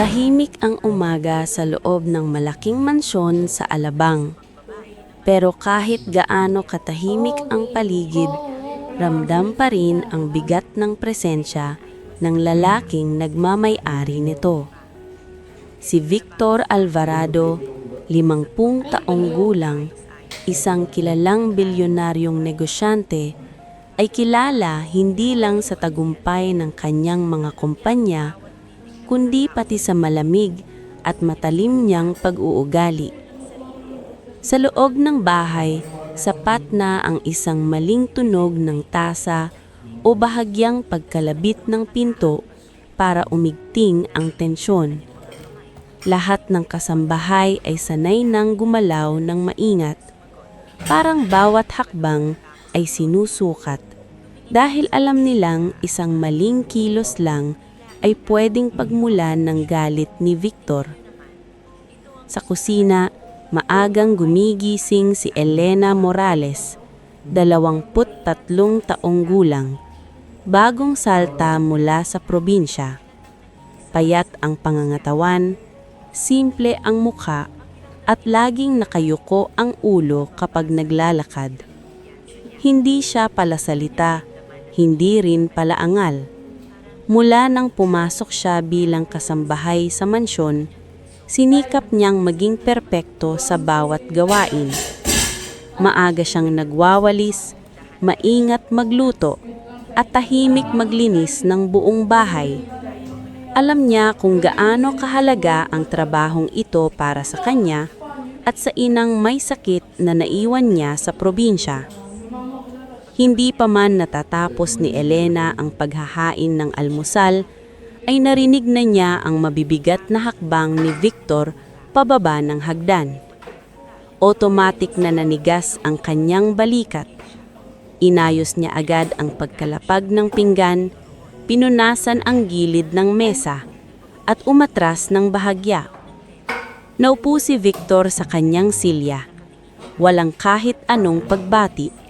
Tahimik ang umaga sa loob ng malaking mansyon sa Alabang. Pero kahit gaano katahimik ang paligid, ramdam pa rin ang bigat ng presensya ng lalaking nagmamay-ari nito. Si Victor Alvarado, 50 taong gulang, isang kilalang bilyonaryong negosyante, ay kilala hindi lang sa tagumpay ng kanyang mga kumpanya, kundi pati sa malamig at matalim niyang pag-uugali. Sa loob ng bahay, sapat na ang isang maling tunog ng tasa o bahagyang pagkalabit ng pinto para umigting ang tensyon. Lahat ng kasambahay ay sanay nang gumalaw ng maingat, parang bawat hakbang ay sinusukat, dahil alam nilang isang maling kilos lang ay pwedeng pagmulan ng galit ni Victor. Sa kusina, maagang gumigising si Elena Morales, 23 taong gulang, bagong salta mula sa probinsya. Payat ang pangangatawan, simple ang mukha, at laging nakayuko ang ulo kapag naglalakad. Hindi siya palasalita, hindi rin palaangal. Mula nang pumasok siya bilang kasambahay sa mansyon, sinikap niyang maging perpekto sa bawat gawain. Maaga siyang nagwawalis, maingat magluto, at tahimik maglinis ng buong bahay. Alam niya kung gaano kahalaga ang trabahong ito para sa kanya at sa inang may sakit na naiwan niya sa probinsya. Hindi pa man natatapos ni Elena ang paghahain ng almusal, ay narinig na niya ang mabibigat na hakbang ni Victor pababa ng hagdan. Automatic na nanigas ang kanyang balikat. Inayos niya agad ang pagkalapag ng pinggan, pinunasan ang gilid ng mesa, at umatras ng bahagya. Naupo si Victor sa kanyang silya. Walang kahit anong pagbati.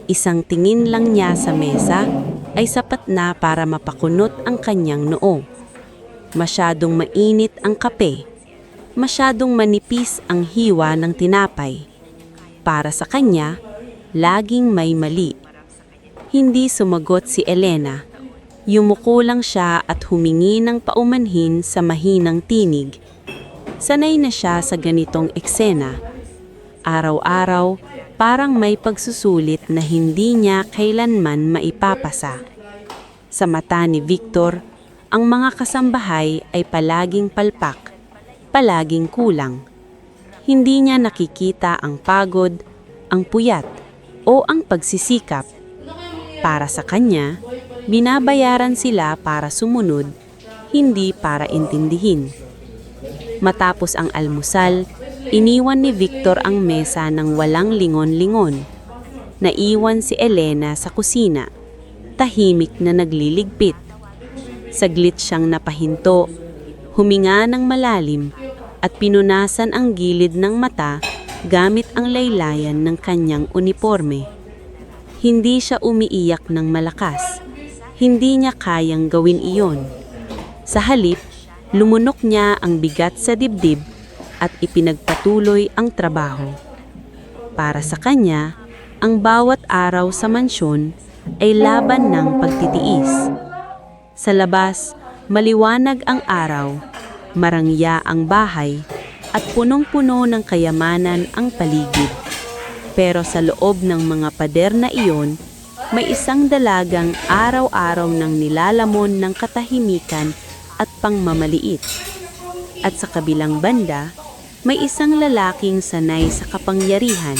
Isang tingin lang niya sa mesa ay sapat na para mapakunot ang kanyang noo. Masyadong mainit ang kape. Masyadong manipis ang hiwa ng tinapay. Para sa kanya, laging may mali. Hindi sumagot si Elena. Yumuko lang siya at humingi ng paumanhin sa mahinang tinig. Sanay na siya sa ganitong eksena. Araw-araw, parang may pagsusulit na hindi niya kailanman maipapasa. Sa mata ni Victor, ang mga kasambahay ay palaging palpak, palaging kulang. Hindi niya nakikita ang pagod, ang puyat, o ang pagsisikap. Para sa kanya, binabayaran sila para sumunod, hindi para intindihin. Matapos ang almusal, iniwan ni Victor ang mesa ng walang lingon-lingon. Naiwan si Elena sa kusina, tahimik na nagliligpit. Saglit siyang napahinto, huminga ng malalim, at pinunasan ang gilid ng mata gamit ang laylayan ng kanyang uniforme. Hindi siya umiiyak ng malakas. Hindi niya kayang gawin iyon. Sa halip, lumunok niya ang bigat sa dibdib at ipinagpatuloy ang trabaho. Para sa kanya, ang bawat araw sa mansyon ay laban ng pagtitiis. Sa labas, maliwanag ang araw, marangya ang bahay, at punong-puno ng kayamanan ang paligid. Pero sa loob ng mga pader na iyon, may isang dalagang araw-araw nang nilalamon ng katahimikan at pangmamaliit. At sa kabilang banda, may isang lalaking sanay sa kapangyarihan.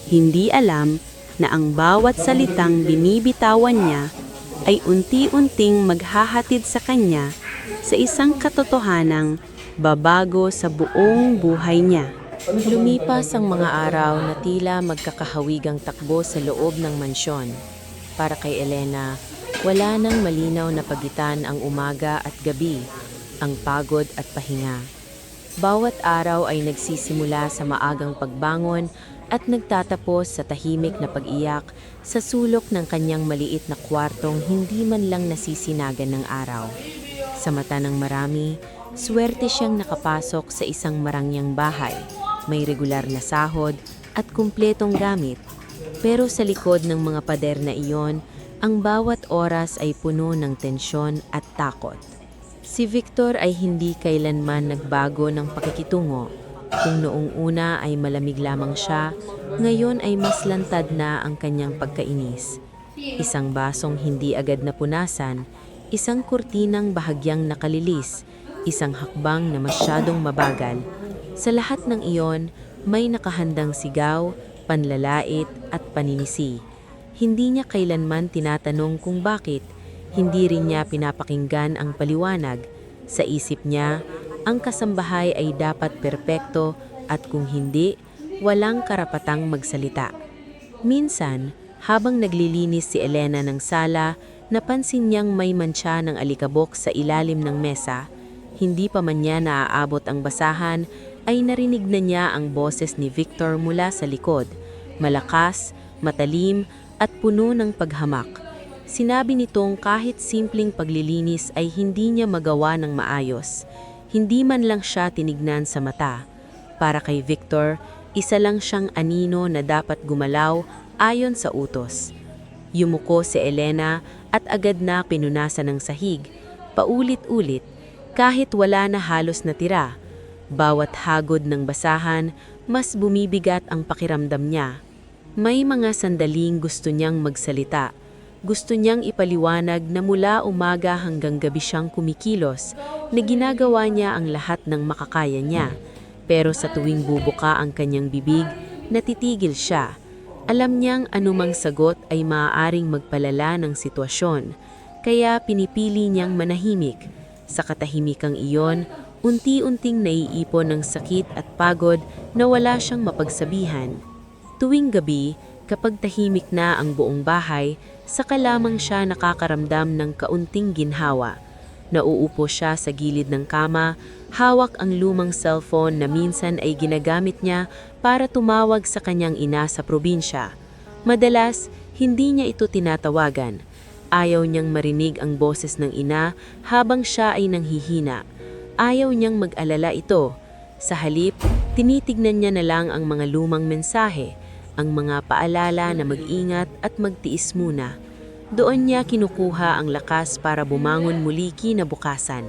Hindi alam na ang bawat salitang binibitawan niya ay unti-unting maghahatid sa kanya sa isang katotohanang babago sa buong buhay niya. Lumipas ang mga araw na tila magkakahawigang takbo sa loob ng mansyon. Para kay Elena, wala nang malinaw na pagitan ang umaga at gabi, ang pagod at pahinga. Bawat araw ay nagsisimula sa maagang pagbangon at nagtatapos sa tahimik na pag-iyak sa sulok ng kanyang maliit na kwartong hindi man lang nasisinagan ng araw. Sa mata ng marami, Swerte siyang nakapasok sa isang marangyang bahay, may regular na sahod at kumpletong gamit. Pero sa likod ng mga pader na iyon, ang bawat oras ay puno ng tensyon at takot. Si Victor ay hindi kailanman nagbago ng pakikitungo. Kung noong una ay malamig lamang siya, ngayon ay mas lantad na ang kanyang pagkainis. Isang basong hindi agad napunasan, isang kurtinang bahagyang nakalilis, isang hakbang na masyadong mabagal. Sa lahat ng iyon, may nakahandang sigaw, panlalait at paninisi. Hindi niya kailanman tinatanong kung bakit, hindi rin niya pinapakinggan ang paliwanag. Sa isip niya, ang kasambahay ay dapat perpekto at kung hindi, walang karapatang magsalita. Minsan, habang naglilinis si Elena ng sala, napansin niyang may mantsa ng alikabok sa ilalim ng mesa. Hindi pa man niya naaabot ang basahan, ay narinig na niya ang boses ni Victor mula sa likod. Malakas, matalim, at puno ng paghamak. Sinabi nitong kahit simpleng paglilinis ay hindi niya magawa ng maayos. Hindi man lang siya tinignan sa mata. Para kay Victor, isa lang siyang anino na dapat gumalaw ayon sa utos. Yumuko si Elena at agad na pinunasan ng sahig, paulit-ulit, kahit wala na halos natira. Bawat hagod ng basahan, mas bumibigat ang pakiramdam niya. May mga sandaling gusto niyang magsalita. Gusto niyang ipaliwanag na mula umaga hanggang gabi siyang kumikilos, na ginagawa niya ang lahat ng makakaya niya. Pero sa tuwing bubuka ang kanyang bibig, natitigil siya. Alam niyang anumang sagot ay maaaring magpalala ng sitwasyon, kaya pinipili niyang manahimik. Sa katahimikang iyon, unti-unting naiipon ng sakit at pagod na wala siyang mapagsabihan. Tuwing gabi, kapag tahimik na ang buong bahay, saka lamang siya nakakaramdam ng kaunting ginhawa. Nauupo siya sa gilid ng kama, hawak ang lumang cellphone na minsan ay ginagamit niya para tumawag sa kanyang ina sa probinsya. Madalas, hindi niya ito tinatawagan. Ayaw niyang marinig ang boses ng ina habang siya ay nanghihina. Ayaw niyang mag-alala ito. Sa halip, tinitignan niya na lang ang mga lumang mensahe, ang mga paalala na mag-ingat at magtiis muna. Doon niya kinukuha ang lakas para bumangon muli kinabukasan.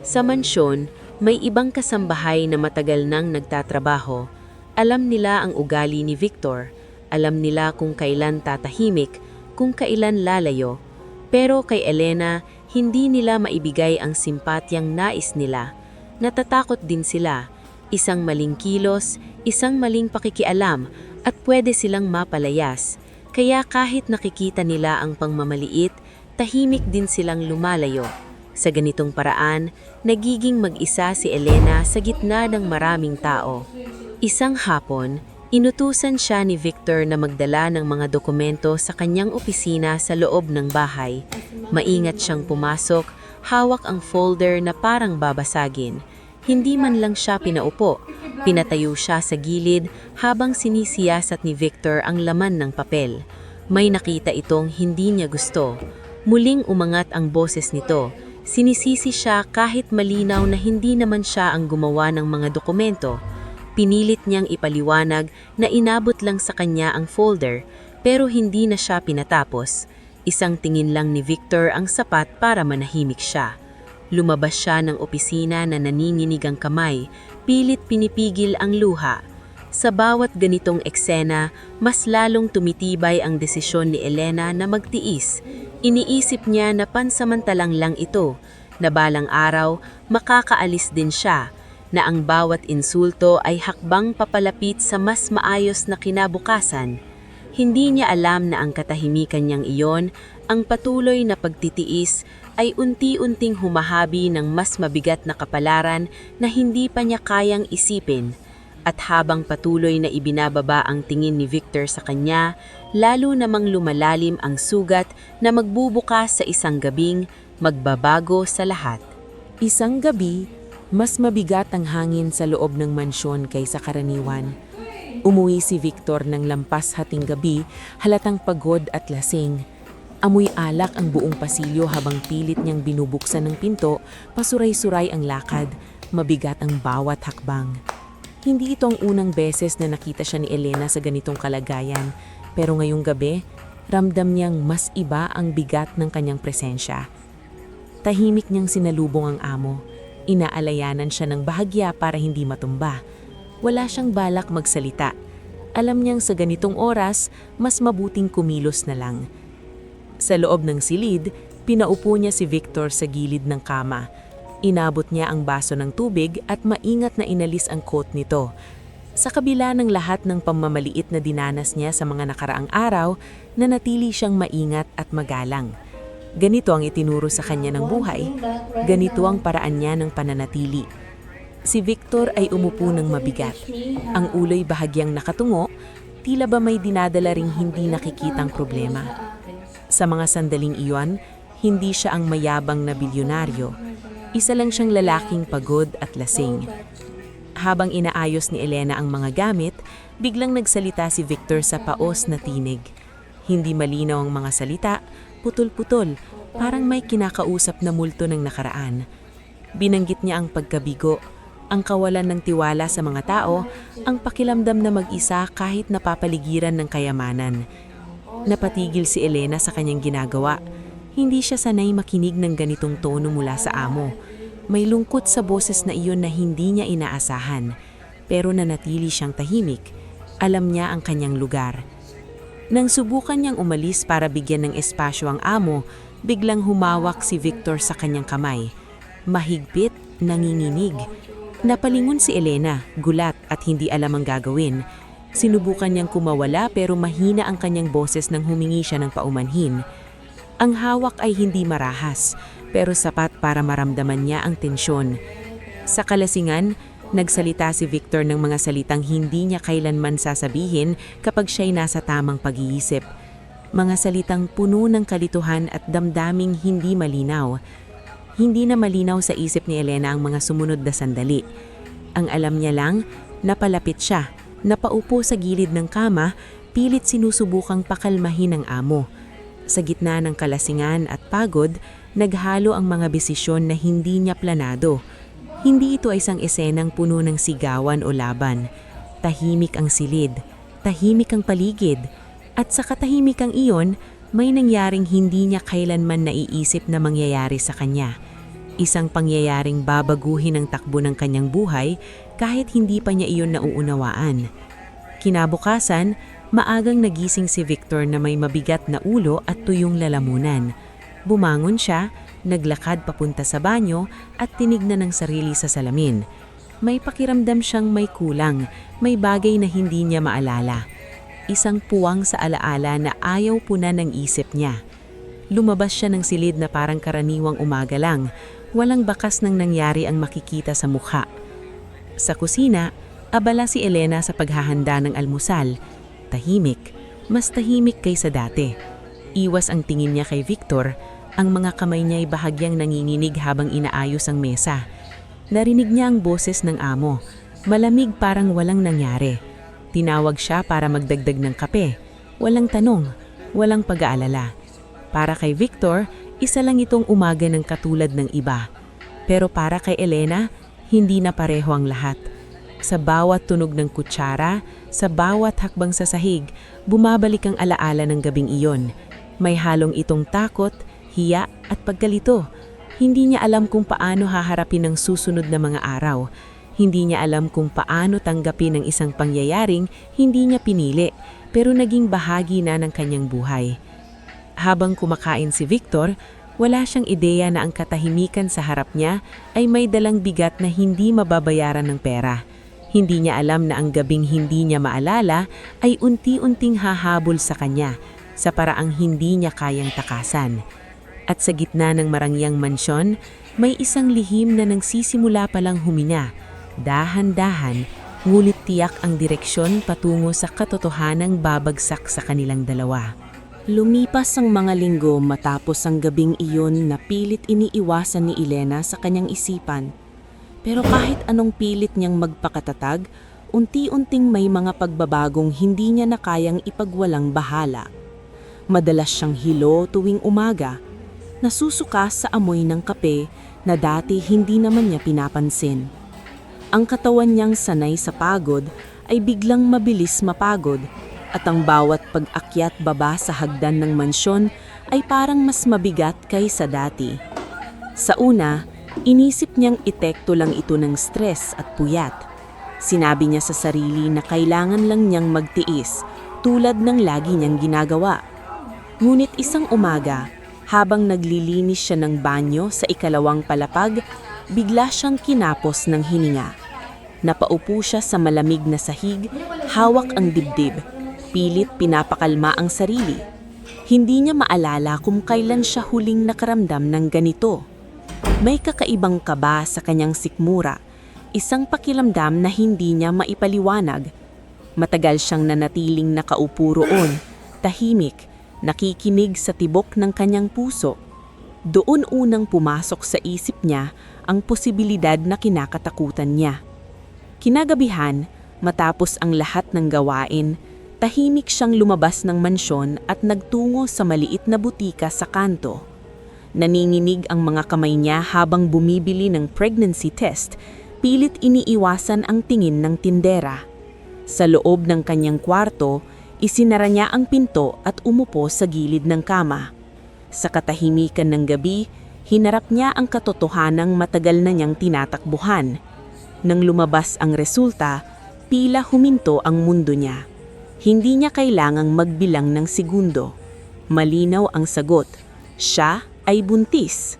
Sa mansyon, may ibang kasambahay na matagal nang nagtatrabaho. Alam nila ang ugali ni Victor. Alam nila kung kailan tatahimik, kung kailan lalayo. Pero kay Elena, hindi nila maibigay ang simpatyang nais nila. Natatakot din sila. Isang maling kilos, isang maling pakikialam, at pwede silang mapalayas. Kaya kahit nakikita nila ang pangmamaliit, tahimik din silang lumalayo. Sa ganitong paraan, nagiging mag-isa si Elena sa gitna ng maraming tao. Isang hapon, inutusan siya ni Victor na magdala ng mga dokumento sa kanyang opisina sa loob ng bahay. Maingat siyang pumasok, hawak ang folder na parang babasagin. Hindi man lang siya pinaupo. Pinatayo siya sa gilid habang sinisiyasat ni Victor ang laman ng papel. May nakita itong hindi niya gusto. Muling umangat ang boses nito. Sinisisi siya kahit malinaw na hindi naman siya ang gumawa ng mga dokumento. Pinilit niyang ipaliwanag na inabot lang sa kanya ang folder pero hindi na siya pinatapos. Isang tingin lang ni Victor ang sapat para manahimik siya. Lumabas siya ng opisina na naninginig ang kamay, pilit pinipigil ang luha. Sa bawat ganitong eksena, mas lalong tumitibay ang desisyon ni Elena na magtiis. Iniisip niya na pansamantalang lang ito, na balang araw makakaalis din siya, na ang bawat insulto ay hakbang papalapit sa mas maayos na kinabukasan. Hindi niya alam na ang katahimikan niyang iyon, ang patuloy na pagtitiis, ay unti-unting humahabi ng mas mabigat na kapalaran na hindi pa niya kayang isipin. At habang patuloy na ibinababa ang tingin ni Victor sa kanya, lalo namang lumalalim ang sugat na magbubukas sa isang gabing magbabago sa lahat. Isang gabi, mas mabigat ang hangin sa loob ng mansyon kaysa karaniwan. Umuwi si Victor ng lampas hating gabi, halatang pagod at lasing. Amoy alak ang buong pasilyo habang pilit niyang binubuksan ng pinto, pasuray-suray ang lakad, mabigat ang bawat hakbang. Hindi ito ang unang beses na nakita siya ni Elena sa ganitong kalagayan, pero ngayong gabi, ramdam niyang mas iba ang bigat ng kanyang presensya. Tahimik niyang sinalubong ang amo. Inaalayanan siya ng bahagya para hindi matumba. Wala siyang balak magsalita. Alam niyang sa ganitong oras, mas mabuting kumilos na lang. Sa loob ng silid, pinaupo niya si Victor sa gilid ng kama. Inabot niya ang baso ng tubig at maingat na inalis ang coat nito. Sa kabila ng lahat ng pamamaliit na dinanas niya sa mga nakaraang araw, nanatili siyang maingat at magalang. Ganito ang itinuro sa kanya ng buhay. Ganito ang paraan niya ng pananatili. Si Victor ay umupo ng mabigat. Ang ulo'y bahagyang nakatungo, tila ba may dinadala ring hindi nakikitang problema. Sa mga sandaling iyon, hindi siya ang mayabang na bilyonaryo. Isa lang siyang lalaking pagod at lasing. Habang inaayos ni Elena ang mga gamit, biglang nagsalita si Victor sa paos na tinig. Hindi malinaw ang mga salita, putol-putol, parang may kinakausap na multo ng nakaraan. Binanggit niya ang pagkabigo, ang kawalan ng tiwala sa mga tao, ang pakiramdam na mag-isa kahit napapaligiran ng kayamanan. Napatigil si Elena sa kanyang ginagawa. Hindi siya sanay makinig ng ganitong tono mula sa amo. May lungkot sa boses na iyon na hindi niya inaasahan. Pero nanatili siyang tahimik. Alam niya ang kanyang lugar. Nang subukan niyang umalis para bigyan ng espasyo ang amo, biglang humawak si Victor sa kanyang kamay. Mahigpit, nanginginig. Napalingon si Elena, gulat at hindi alam ang gagawin. Sinubukan niyang kumawala pero mahina ang kanyang boses nang humingi siya ng paumanhin. Ang hawak ay hindi marahas, pero sapat para maramdaman niya ang tensyon. Sa kalasingan, nagsalita si Victor ng mga salitang hindi niya kailanman sasabihin kapag siya'y nasa tamang pag-iisip. Mga salitang puno ng kalituhan at damdaming hindi malinaw. Hindi na malinaw sa isip ni Elena ang mga sumunod na sandali. Ang alam niya lang, napalapit siya, napaupo sa gilid ng kama, pilit sinusubukang pakalmahin ng amo. Sa gitna ng kalasingan at pagod, naghalo ang mga desisyon na hindi niya planado. Hindi ito ay isang esenang puno ng sigawan o laban. Tahimik ang silid, tahimik ang paligid, at sa katahimikang iyon, may nangyaring hindi niya kailanman naiisip na mangyayari sa kanya. Isang pangyayaring babaguhin ang takbo ng kanyang buhay kahit hindi pa niya iyon nauunawaan. Kinabukasan, maagang nagising si Victor na may mabigat na ulo at tuyong lalamunan. Bumangon siya, naglakad papunta sa banyo at tinignan ng sarili sa salamin. May pakiramdam siyang may kulang, may bagay na hindi niya maalala. Isang puwang sa alaala na ayaw punan ng isip niya. Lumabas siya ng silid na parang karaniwang umaga lang, walang bakas ng nangyari ang makikita sa mukha. Sa kusina, abala si Elena sa paghahanda ng almusal. Tahimik, mas tahimik kaysa dati. Iwas ang tingin niya kay Victor, ang mga kamay niya ay bahagyang nanginginig habang inaayos ang mesa. Narinig niya ang boses ng amo, malamig parang walang nangyari. Tinawag siya para magdagdag ng kape. Walang tanong, walang pag-aalala. Para kay Victor, isa lang itong umaga ng katulad ng iba. Pero para kay Elena, hindi na pareho ang lahat. Sa bawat tunog ng kutsara, sa bawat hakbang sa sahig, bumabalik ang alaala ng gabing iyon. May halong itong takot, hiya at pagkalito. Hindi niya alam kung paano haharapin ang susunod na mga araw. Hindi niya alam kung paano tanggapin ang isang pangyayaring hindi niya pinili, pero naging bahagi na ng kanyang buhay. Habang kumakain si Victor, wala siyang ideya na ang katahimikan sa harap niya ay may dalang bigat na hindi mababayaran ng pera. Hindi niya alam na ang gabing hindi niya maalala ay unti-unting hahabol sa kanya sa paraang hindi niya kayang takasan. At sa gitna ng marangyang mansyon, may isang lihim na nagsisimula palang humina. Dahan-dahan, ngulit tiyak ang direksyon patungo sa katotohanang babagsak sa kanilang dalawa. Lumipas ang mga linggo matapos ang gabing iyon na pilit iniiwasan ni Elena sa kanyang isipan. Pero kahit anong pilit niyang magpakatatag, unti-unting may mga pagbabagong hindi niya na kayang ipagwalang bahala. Madalas siyang hilo tuwing umaga, nasusuka sa amoy ng kape na dati hindi naman niya pinapansin. Ang katawan niyang sanay sa pagod ay biglang mabilis mapagod at ang bawat pag-akyat baba sa hagdan ng mansyon ay parang mas mabigat kaysa dati. Sa una, inisip niyang epekto lang ito ng stress at puyat. Sinabi niya sa sarili na kailangan lang niyang magtiis tulad ng lagi niyang ginagawa. Ngunit isang umaga, habang naglilinis siya ng banyo sa ikalawang palapag, bigla siyang kinapos ng hininga. Napaupo siya sa malamig na sahig, hawak ang dibdib, pilit pinapakalma ang sarili. Hindi niya maalala kung kailan siya huling nakaramdam ng ganito. May kakaibang kaba sa kanyang sikmura, isang pakiramdam na hindi niya maipaliwanag. Matagal siyang nanatiling nakaupo roon, tahimik, nakikinig sa tibok ng kanyang puso. Doon unang pumasok sa isip niya ang posibilidad na kinakatakutan niya. Kinagabihan, matapos ang lahat ng gawain, tahimik siyang lumabas ng mansyon at nagtungo sa maliit na butika sa kanto. Naninginig ang mga kamay niya habang bumibili ng pregnancy test, pilit iniiwasan ang tingin ng tindera. Sa loob ng kanyang kwarto, isinara niya ang pinto at umupo sa gilid ng kama. Sa katahimikan ng gabi, hinarap niya ang katotohanang matagal na niyang tinatakbuhan. Nang lumabas ang resulta, tila huminto ang mundo niya. Hindi niya kailangang magbilang ng segundo. Malinaw ang sagot. Siya ay buntis.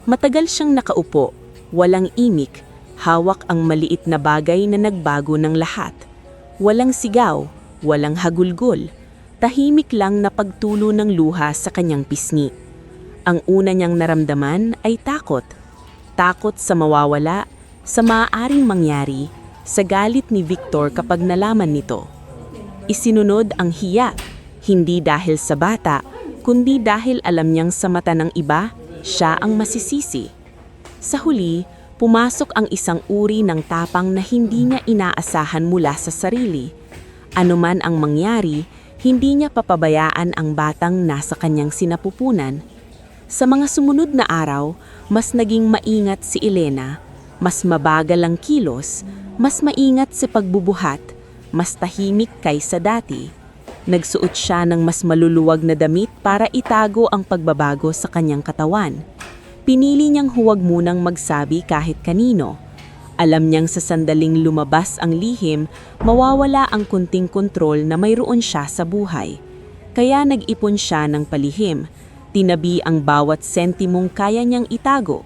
Matagal siyang nakaupo, walang imik, hawak ang maliit na bagay na nagbago ng lahat. Walang sigaw, walang hagulgol, tahimik lang na pagtulo ng luha sa kanyang pisngi. Ang una niyang naramdaman ay takot. Takot sa mawawala, sa maaaring mangyari, sa galit ni Victor kapag nalaman nito. Isinunod ang hiya, hindi dahil sa bata, kundi dahil alam niyang sa mata ng iba, siya ang masisisi. Sa huli, pumasok ang isang uri ng tapang na hindi niya inaasahan mula sa sarili. Anuman ang mangyari, hindi niya papabayaan ang batang nasa kanyang sinapupunan. Sa mga sumunod na araw, mas naging maingat si Elena, mas mabagal ang kilos, mas maingat sa pagbubuhat, mas tahimik kaysa dati. Nagsuot siya ng mas maluluwag na damit para itago ang pagbabago sa kanyang katawan. Pinili niyang huwag munang magsabi kahit kanino. Alam niyang sa sandaling lumabas ang lihim, mawawala ang kunting kontrol na mayroon siya sa buhay. Kaya nag-ipon siya ng palihim. Tinabi ang bawat sentimong kaya niyang itago.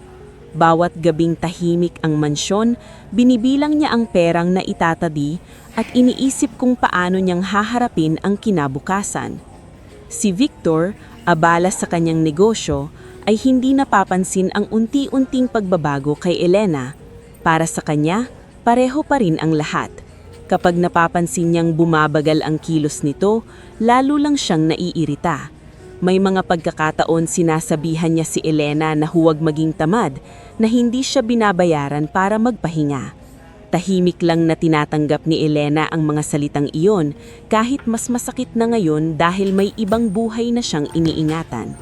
Bawat gabing tahimik ang mansyon, binibilang niya ang perang na itatadi at iniisip kung paano niyang haharapin ang kinabukasan. Si Victor, abala sa kanyang negosyo, ay hindi napapansin ang unti-unting pagbabago kay Elena. Para sa kanya, pareho pa rin ang lahat. Kapag napapansin niyang bumabagal ang kilos nito, lalo lang siyang naiirita. May mga pagkakataon sinasabihan niya si Elena na huwag maging tamad, na hindi siya binabayaran para magpahinga. Tahimik lang na tinatanggap ni Elena ang mga salitang iyon kahit mas masakit na ngayon dahil may ibang buhay na siyang iniingatan.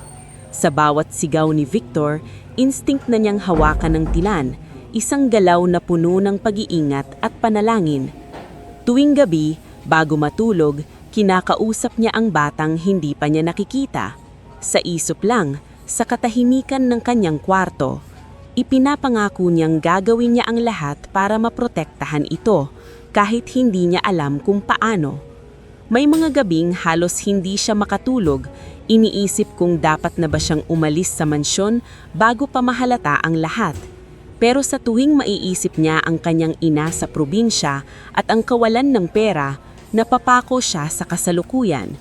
Sa bawat sigaw ni Victor, instinct na niyang hawakan ng tilan, isang galaw na puno ng pag-iingat at panalangin. Tuwing gabi, bago matulog, kinakausap niya ang batang hindi pa niya nakikita. Sa isip lang, sa katahimikan ng kanyang kwarto, ipinapangako niyang gagawin niya ang lahat para maprotektahan ito, kahit hindi niya alam kung paano. May mga gabing halos hindi siya makatulog, iniisip kung dapat na ba siyang umalis sa mansyon bago pa mahalata ang lahat. Pero sa tuwing maiisip niya ang kanyang ina sa probinsya at ang kawalan ng pera, napapako siya sa kasalukuyan.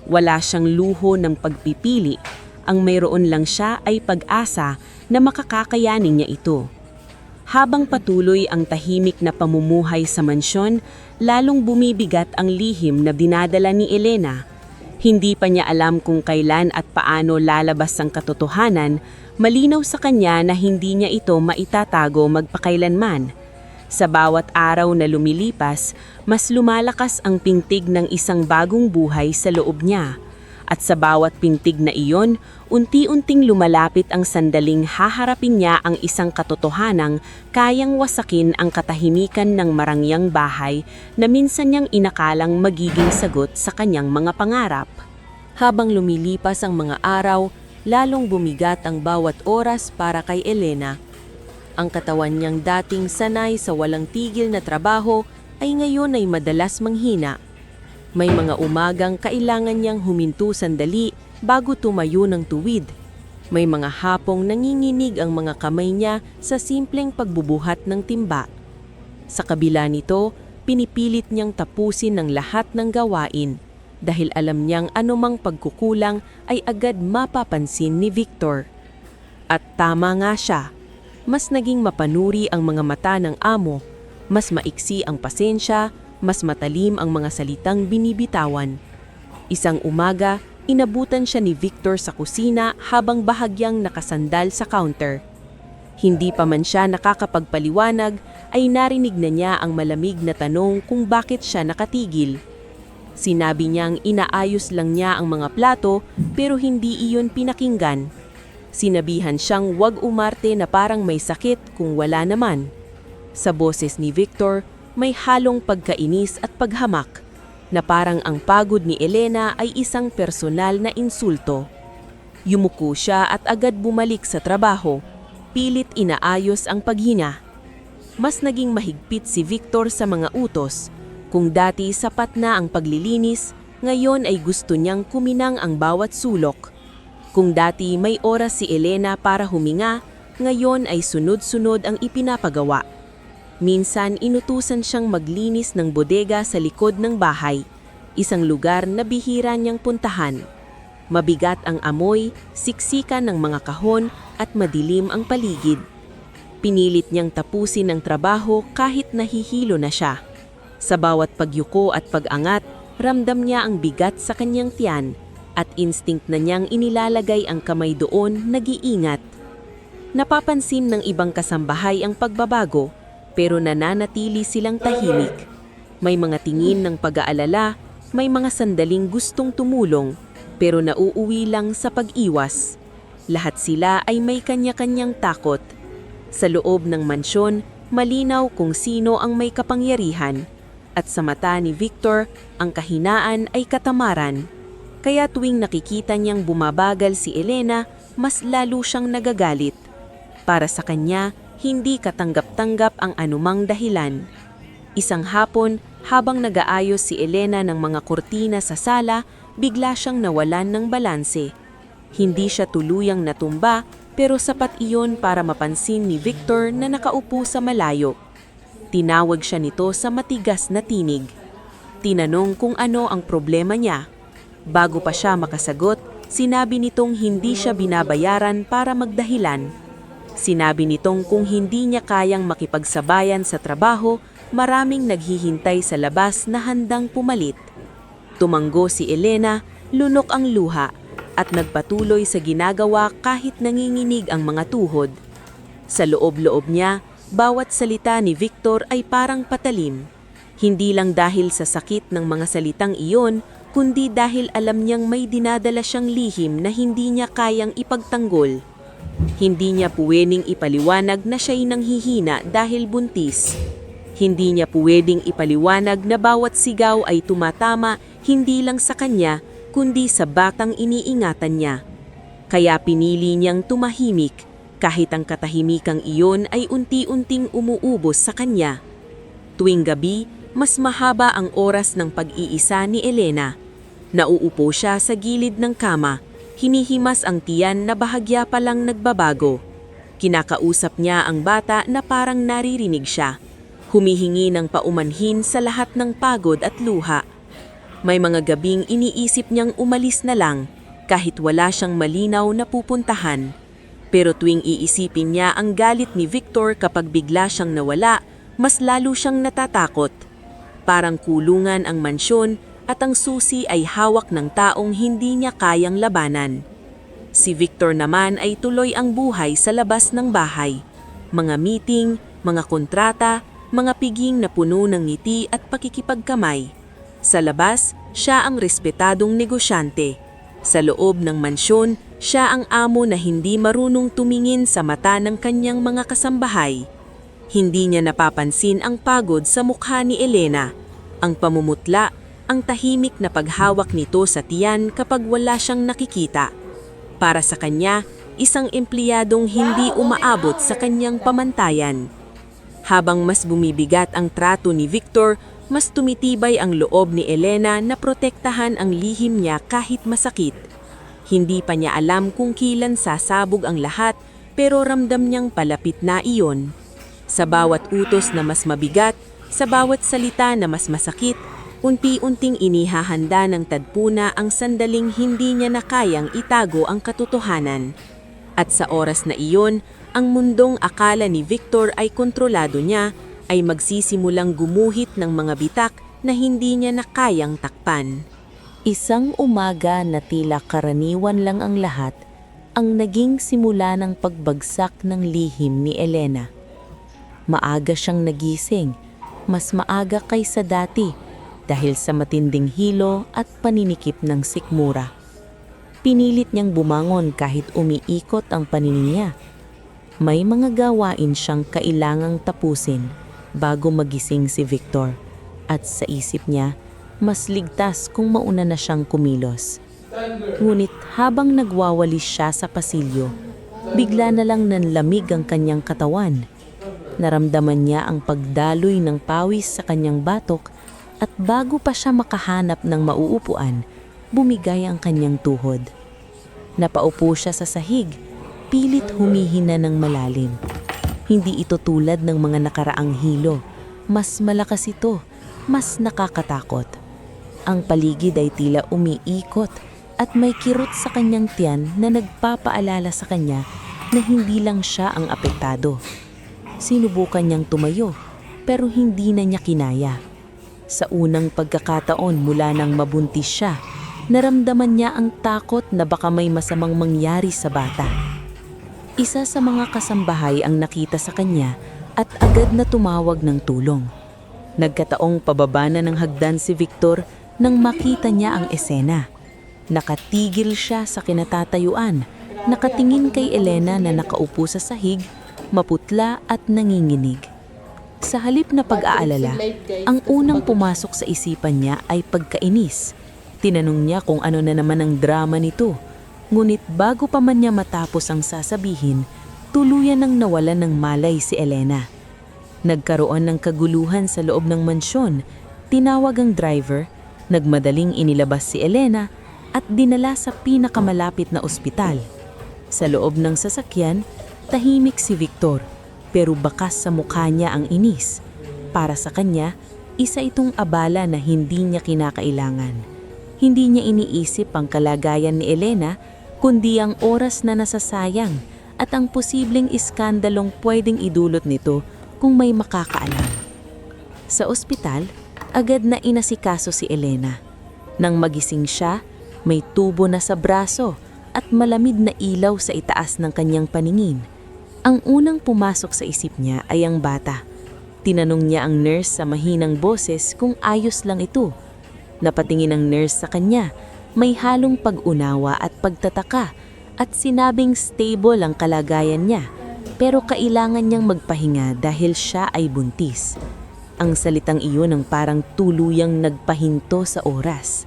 Wala siyang luho ng pagpipili. Ang mayroon lang siya ay pag-asa na makakakayanin niya ito. Habang patuloy ang tahimik na pamumuhay sa mansyon, lalong bumibigat ang lihim na dinadala ni Elena. Hindi pa niya alam kung kailan at paano lalabas ang katotohanan. Malinaw sa kanya na hindi niya ito maitatago magpakailanman. Sa bawat araw na lumilipas, mas lumalakas ang pintig ng isang bagong buhay sa loob niya. At sa bawat pintig na iyon, unti-unting lumalapit ang sandaling haharapin niya ang isang katotohanang kayang wasakin ang katahimikan ng marangyang bahay na minsan niyang inakalang magiging sagot sa kanyang mga pangarap. Habang lumilipas ang mga araw, lalong bumigat ang bawat oras para kay Elena. Ang katawan niyang dating sanay sa walang tigil na trabaho ay ngayon ay madalas manghina. May mga umagang kailangan niyang huminto sandali bago tumayo ng tuwid. May mga hapong nanginginig ang mga kamay niya sa simpleng pagbubuhat ng timba. Sa kabila nito, pinipilit niyang tapusin ang lahat ng gawain dahil alam niyang anumang pagkukulang ay agad mapapansin ni Victor. At tama nga siya. Mas naging mapanuri ang mga mata ng amo, mas maiksi ang pasensya, mas matalim ang mga salitang binibitawan. Isang umaga, inabutan siya ni Victor sa kusina habang bahagyang nakasandal sa counter. Hindi pa man siya nakakapagpaliwanag ay narinig na niya ang malamig na tanong kung bakit siya nakatigil. Sinabi niyang inaayos lang niya ang mga plato pero hindi iyon pinakinggan. Sinabihan siyang wag umarte na parang may sakit kung wala naman. Sa boses ni Victor, may halong pagkainis at paghamak na parang ang pagod ni Elena ay isang personal na insulto. Yumuko siya at agad bumalik sa trabaho, pilit inaayos ang paghina. Mas naging mahigpit si Victor sa mga utos. Kung dati sapat na ang paglilinis, ngayon ay gusto niyang kuminang ang bawat sulok. Kung dati may oras si Elena para huminga, ngayon ay sunod-sunod ang ipinapagawa. Minsan inutusan siyang maglinis ng bodega sa likod ng bahay, isang lugar na bihira niyang puntahan. Mabigat ang amoy, siksikan ng mga kahon at madilim ang paligid. Pinilit niyang tapusin ang trabaho kahit nahihilo na siya. Sa bawat pagyuko at pag-angat, ramdam niya ang bigat sa kanyang tiyan at instinct na niyang inilalagay ang kamay doon nag-iingat. Napapansin ng ibang kasambahay ang pagbabago, pero nananatili silang tahimik. May mga tingin ng pag-aalala, may mga sandaling gustong tumulong, pero nauuwi lang sa pag-iwas. Lahat sila ay may kanya-kanyang takot. Sa loob ng mansyon, malinaw kung sino ang may kapangyarihan. At sa mata ni Victor, ang kahinaan ay katamaran. Kaya tuwing nakikita niyang bumabagal si Elena, mas lalo siyang nagagalit. Para sa kanya, hindi katanggap-tanggap ang anumang dahilan. Isang hapon, habang nag-aayos si Elena ng mga kurtina sa sala, bigla siyang nawalan ng balanse. Hindi siya tuluyang natumba, pero sapat iyon para mapansin ni Victor na nakaupo sa malayo. Tinawag siya nito sa matigas na tinig. Tinanong kung ano ang problema niya. Bago pa siya makasagot, sinabi nitong hindi siya binabayaran para magdahilan. Sinabi nitong kung hindi niya kayang makipagsabayan sa trabaho, maraming naghihintay sa labas na handang pumalit. Tumanggo si Elena, lunok ang luha, at nagpatuloy sa ginagawa kahit nanginginig ang mga tuhod. Sa loob-loob niya, bawat salita ni Victor ay parang patalim. Hindi lang dahil sa sakit ng mga salitang iyon, kundi dahil alam niyang may dinadala siyang lihim na hindi niya kayang ipagtanggol. Hindi niya puwedeng ipaliwanag na siya'y nanghihina dahil buntis. Hindi niya puwedeng ipaliwanag na bawat sigaw ay tumatama hindi lang sa kanya, kundi sa batang iniingatan niya. Kaya pinili niyang tumahimik, kahit ang katahimikang iyon ay unti-unting umuubos sa kanya. Tuwing gabi, mas mahaba ang oras ng pag-iisa ni Elena. Nauupo siya sa gilid ng kama. Hinihimas ang tiyan na bahagya pa lang nagbabago. Kinakausap niya ang bata na parang naririnig siya. Humihingi ng paumanhin sa lahat ng pagod at luha. May mga gabing iniisip niyang umalis na lang kahit wala siyang malinaw na pupuntahan. Pero tuwing iisipin niya ang galit ni Victor kapag bigla siyang nawala, mas lalo siyang natatakot. Parang kulungan ang mansyon at ang susi ay hawak ng taong hindi niya kayang labanan. Si Victor naman ay tuloy ang buhay sa labas ng bahay. Mga meeting, mga kontrata, mga piging na puno ng ngiti at pakikipagkamay. Sa labas, siya ang respetadong negosyante. Sa loob ng mansyon, siya ang amo na hindi marunong tumingin sa mata ng kanyang mga kasambahay. Hindi niya napapansin ang pagod sa mukha ni Elena, ang pamumutla, ang tahimik na paghawak nito sa tiyan kapag wala siyang nakikita. Para sa kanya, isang empleyadong hindi umaabot sa kanyang pamantayan. Habang mas bumibigat ang trato ni Victor, mas tumitibay ang loob ni Elena na protektahan ang lihim niya kahit masakit. Hindi pa niya alam kung kailan sasabog ang lahat, pero ramdam niyang palapit na iyon. Sa bawat utos na mas mabigat, sa bawat salita na mas masakit, unti-unting inihahanda ng tadpuna ang sandaling hindi niya na kayang itago ang katotohanan. At sa oras na iyon, ang mundong akala ni Victor ay kontrolado niya ay magsisimulang gumuhit ng mga bitak na hindi niya na kayang takpan. Isang umaga na tila karaniwan lang ang lahat, ang naging simula ng pagbagsak ng lihim ni Elena. Maaga siyang nagising, mas maaga kaysa dati dahil sa matinding hilo at paninikip ng sikmura. Pinilit niyang bumangon kahit umiikot ang paningin niya. May mga gawain siyang kailangang tapusin bago magising si Victor at sa isip niya, mas ligtas kung mauna na siyang kumilos. Ngunit habang nagwawalis siya sa pasilyo, bigla na lang nanlamig ang kanyang katawan. Naramdaman niya ang pagdaloy ng pawis sa kanyang batok at bago pa siya makahanap ng mauupuan, bumigay ang kanyang tuhod. Napaupo siya sa sahig, pilit humihina ng malalim. Hindi ito tulad ng mga nakaraang hilo. Mas malakas ito, mas nakakatakot. Ang paligid ay tila umiikot at may kirot sa kanyang tiyan na nagpapaalala sa kanya na hindi lang siya ang apektado. Sinubukan niyang tumayo pero hindi na niya kinaya. Sa unang pagkakataon mula nang mabuntis siya, naramdaman niya ang takot na baka may masamang mangyari sa bata. Isa sa mga kasambahay ang nakita sa kanya at agad na tumawag ng tulong. Nagkataong pababa na ng hagdan si Victor nang makita niya ang esena. Nakatigil siya sa kinatatayuan, nakatingin kay Elena na nakaupo sa sahig, maputla at nanginginig. Sa halip na pag-aalala, ang unang pumasok sa isipan niya ay pagkainis. Tinanong niya kung ano na naman ang drama nito. Ngunit bago pa man niya matapos ang sasabihin, tuluyan nang nawalan ng malay si Elena. Nagkaroon ng kaguluhan sa loob ng mansyon, tinawag ang driver, nagmadaling inilabas si Elena at dinala sa pinakamalapit na ospital. Sa loob ng sasakyan, tahimik si Victor, pero bakas sa mukha niya ang inis. Para sa kanya, isa itong abala na hindi niya kinakailangan. Hindi niya iniisip ang kalagayan ni Elena, kundi ang oras na nasasayang at ang posibleng iskandalong pwedeng idulot nito kung may makakaalam. Sa ospital, agad na inasikaso si Elena. Nang magising siya, may tubo na sa braso at malamig na ilaw sa itaas ng kanyang paningin. Ang unang pumasok sa isip niya ay ang bata. Tinanong niya ang nurse sa mahinang boses kung ayos lang ito. Napatingin ang nurse sa kanya, may halong pag-unawa at pagtataka at sinabing stable ang kalagayan niya pero kailangan niyang magpahinga dahil siya ay buntis. Ang salitang iyon ang parang tuluyang nagpahinto sa oras.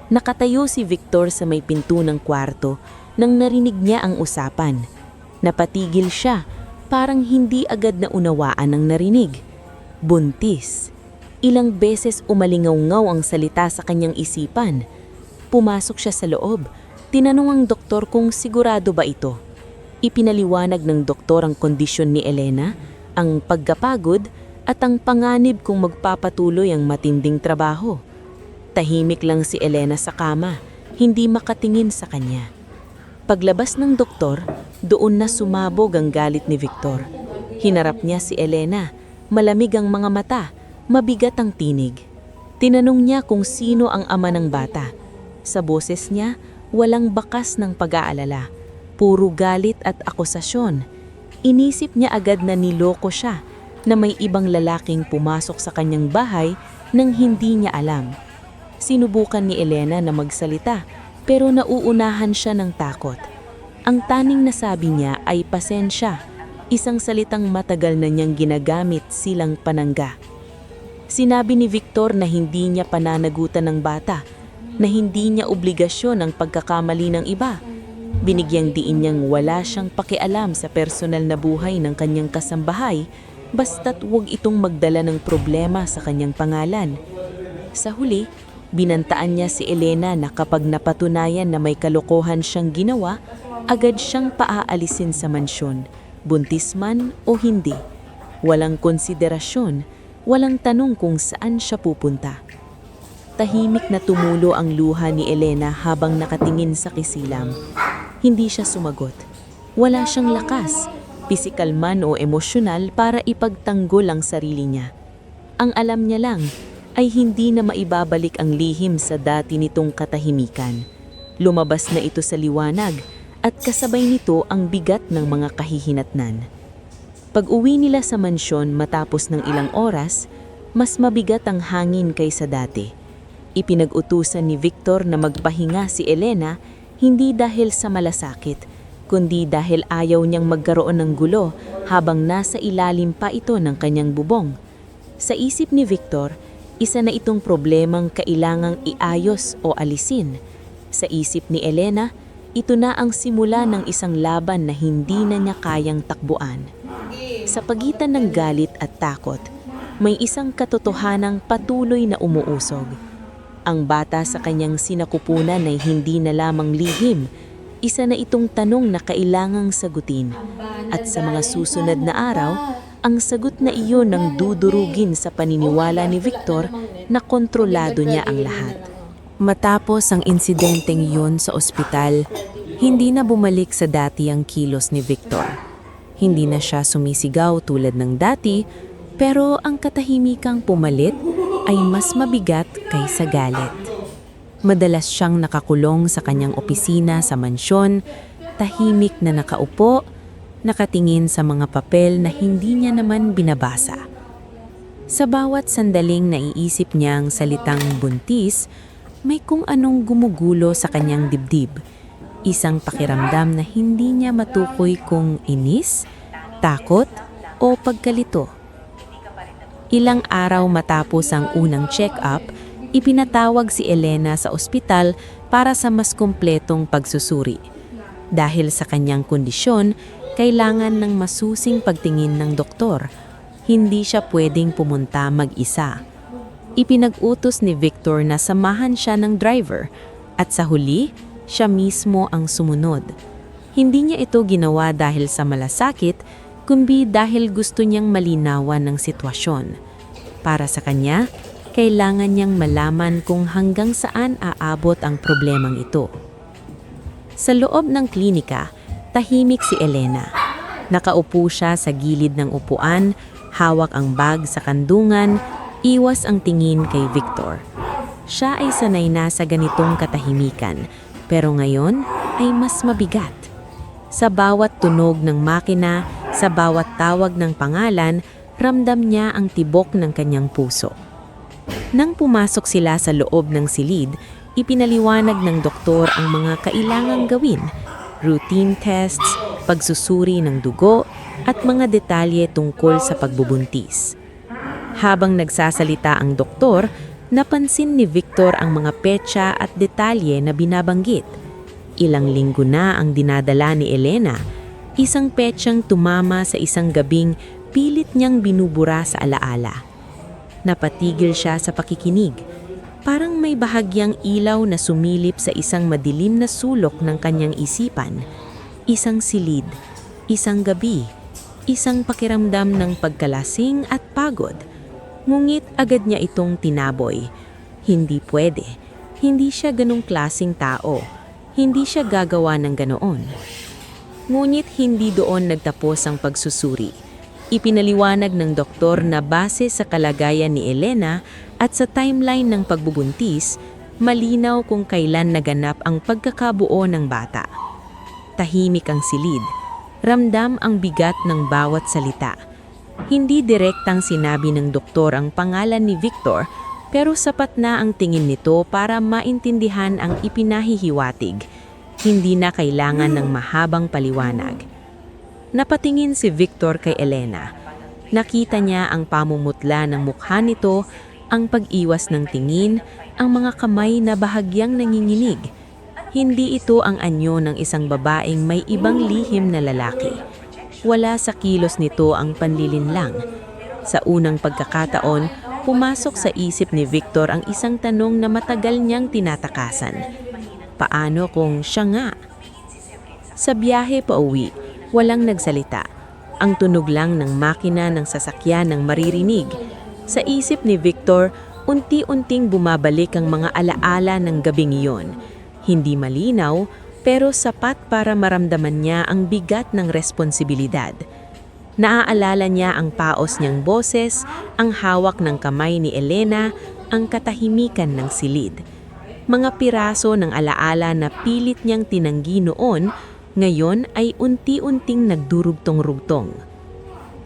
Nakatayo si Victor sa may pinto ng kwarto nang narinig niya ang usapan. Napatigil siya, parang hindi agad na unawaan ang narinig. Buntis. Ilang beses umalingaw-ngaw ang salita sa kanyang isipan. Pumasok siya sa loob. Tinanong ang doktor kung sigurado ba ito. Ipinaliwanag ng doktor ang kondisyon ni Elena, ang pagkapagod at ang panganib kung magpapatuloy ang matinding trabaho. Tahimik lang si Elena sa kama, hindi makatingin sa kanya. Paglabas ng doktor, doon na sumabog ang galit ni Victor. Hinarap niya si Elena, malamig ang mga mata, mabigat ang tinig. Tinanong niya kung sino ang ama ng bata. Sa boses niya, walang bakas ng pag-aalala, puro galit at akusasyon. Inisip niya agad na niloko siya, na may ibang lalaking pumasok sa kanyang bahay nang hindi niya alam. Sinubukan ni Elena na magsalita, pero nauunahan siya ng takot. Ang taning nasabi niya ay pasensya, isang salitang matagal na niyang ginagamit silang panangga. Sinabi ni Victor na hindi niya pananagutan ng bata, na hindi niya obligasyon ang pagkakamali ng iba. Binigyang diin niyang wala siyang pakialam sa personal na buhay ng kanyang kasambahay, basta't huwag itong magdala ng problema sa kanyang pangalan. Sa huli, binantaan niya si Elena na kapag napatunayan na may kalokohan siyang ginawa, agad siyang paaalisin sa mansyon, buntis man o hindi. Walang konsiderasyon, walang tanong kung saan siya pupunta. Tahimik na tumulo ang luha ni Elena habang nakatingin sa kisilam. Hindi siya sumagot. Wala siyang lakas, pisikal man o emosyonal para ipagtanggol ang sarili niya. Ang alam niya lang ay hindi na maibabalik ang lihim sa dati nitong katahimikan. Lumabas na ito sa liwanag at kasabay nito ang bigat ng mga kahihinatnan. Pag-uwi nila sa mansyon matapos ng ilang oras, mas mabigat ang hangin kaysa dati. Ipinag-utusan ni Victor na magpahinga si Elena hindi dahil sa malasakit, kundi dahil ayaw niyang magkaroon ng gulo habang nasa ilalim pa ito ng kanyang bubong. Sa isip ni Victor, isa na itong problemang kailangang iayos o alisin. Sa isip ni Elena, ito na ang simula ng isang laban na hindi na niya kayang takbuan. Sa pagitan ng galit at takot, may isang katotohanang patuloy na umuusog. Ang bata sa kanyang sinakupunan ay hindi na lamang lihim, isa na itong tanong na kailangang sagutin. At sa mga susunod na araw, ang sagot na iyon ang dudurugin sa paniniwala ni Victor na kontrolado niya ang lahat. Matapos ang insidenteng yun sa ospital, hindi na bumalik sa dati ang kilos ni Victor. Hindi na siya sumisigaw tulad ng dati, pero ang katahimikang pumalit ay mas mabigat kaysa galit. Madalas siyang nakakulong sa kanyang opisina sa mansyon, tahimik na nakaupo, nakatingin sa mga papel na hindi niya naman binabasa. Sa bawat sandaling naiisip niyang salitang buntis, may kung anong gumugulo sa kanyang dibdib. Isang pakiramdam na hindi niya matukoy kung inis, takot o pagkalito. Ilang araw matapos ang unang check-up, ipinatawag si Elena sa ospital para sa mas kumpletong pagsusuri. Dahil sa kanyang kondisyon, kailangan ng masusing pagtingin ng doktor. Hindi siya pwedeng pumunta mag-isa. Ipinag-utos ni Victor na samahan siya ng driver at sa huli, siya mismo ang sumunod. Hindi niya ito ginawa dahil sa malasakit, kundi dahil gusto niyang malinawan ng sitwasyon. Para sa kanya, kailangan niyang malaman kung hanggang saan aabot ang problemang ito. Sa loob ng klinika, tahimik si Elena. Nakaupo siya sa gilid ng upuan, hawak ang bag sa kandungan, iwas ang tingin kay Victor. Siya ay sanay na sa ganitong katahimikan, pero ngayon ay mas mabigat. Sa bawat tunog ng makina, sa bawat tawag ng pangalan, ramdam niya ang tibok ng kanyang puso. Nang pumasok sila sa loob ng silid, ipinaliwanag ng doktor ang mga kailangang gawin, routine tests, pagsusuri ng dugo, at mga detalye tungkol sa pagbubuntis. Habang nagsasalita ang doktor, napansin ni Victor ang mga petsa at detalye na binabanggit. Ilang linggo na ang dinadala ni Elena, isang petsang tumama sa isang gabing pilit niyang binubura sa alaala. Napatigil siya sa pakikinig. Parang may bahagyang ilaw na sumilip sa isang madilim na sulok ng kanyang isipan. Isang silid, isang gabi, isang pakiramdam ng pagkalasing at pagod. Ngunit agad niya itong tinaboy. Hindi pwede. Hindi siya ganong klaseng tao. Hindi siya gagawa ng ganoon. Ngunit hindi doon nagtapos ang pagsusuri. Ipinaliwanag ng doktor na base sa kalagayan ni Elena at sa timeline ng pagbubuntis, malinaw kung kailan naganap ang pagkakabuo ng bata. Tahimik ang silid. Ramdam ang bigat ng bawat salita. Hindi direktang sinabi ng doktor ang pangalan ni Victor, Pero sapat na ang tingin nito para maintindihan ang ipinahihiwatig. Hindi na kailangan ng mahabang paliwanag. Napatingin si Victor kay Elena. Nakita niya ang pamumutla ng mukha nito, ang pag-iwas ng tingin, ang mga kamay na bahagyang nanginginig. Hindi ito ang anyo ng isang babaeng may ibang lihim na lalaki. Wala sa kilos nito ang panlilinlang. Sa unang pagkakataon, pumasok sa isip ni Victor ang isang tanong na matagal niyang tinatakasan. Paano kung siya nga? Sa biyahe pauwi, walang nagsalita. Ang tunog lang ng makina ng sasakyan ng maririnig. Sa isip ni Victor, unti-unting bumabalik ang mga alaala ng gabing iyon. Hindi malinaw, pero sapat para maramdaman niya ang bigat ng responsibilidad. Naaalala niya ang paos niyang boses, ang hawak ng kamay ni Elena, ang katahimikan ng silid. Mga piraso ng alaala na pilit niyang tinanggi noon, ngayon ay unti-unting nagdurugtong-rugtong.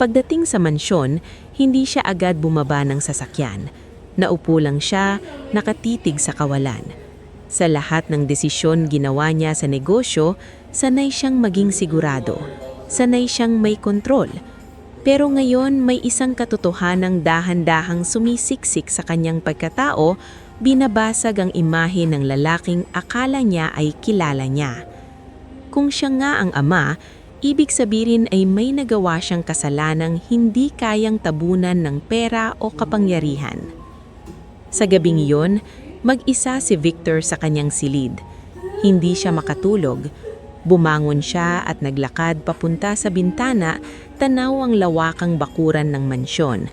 Pagdating sa mansyon, hindi siya agad bumaba ng sasakyan. Naupo lang siya, nakatitig sa kawalan. Sa lahat ng desisyon ginawa niya sa negosyo, sanay siyang maging sigurado. Sanay siyang may kontrol. Pero ngayon may isang katotohanang dahan-dahang sumisiksik sa kanyang pagkatao, binabasag ang imahe ng lalaking akala niya ay kilala niya. Kung siya nga ang ama, ibig sabihin ay may nagawa siyang kasalanang hindi kayang tabunan ng pera o kapangyarihan. Sa gabing iyon, mag-isa si Victor sa kanyang silid. Hindi siya makatulog. Bumangon siya at naglakad papunta sa bintana, tanaw ang lawakang bakuran ng mansyon.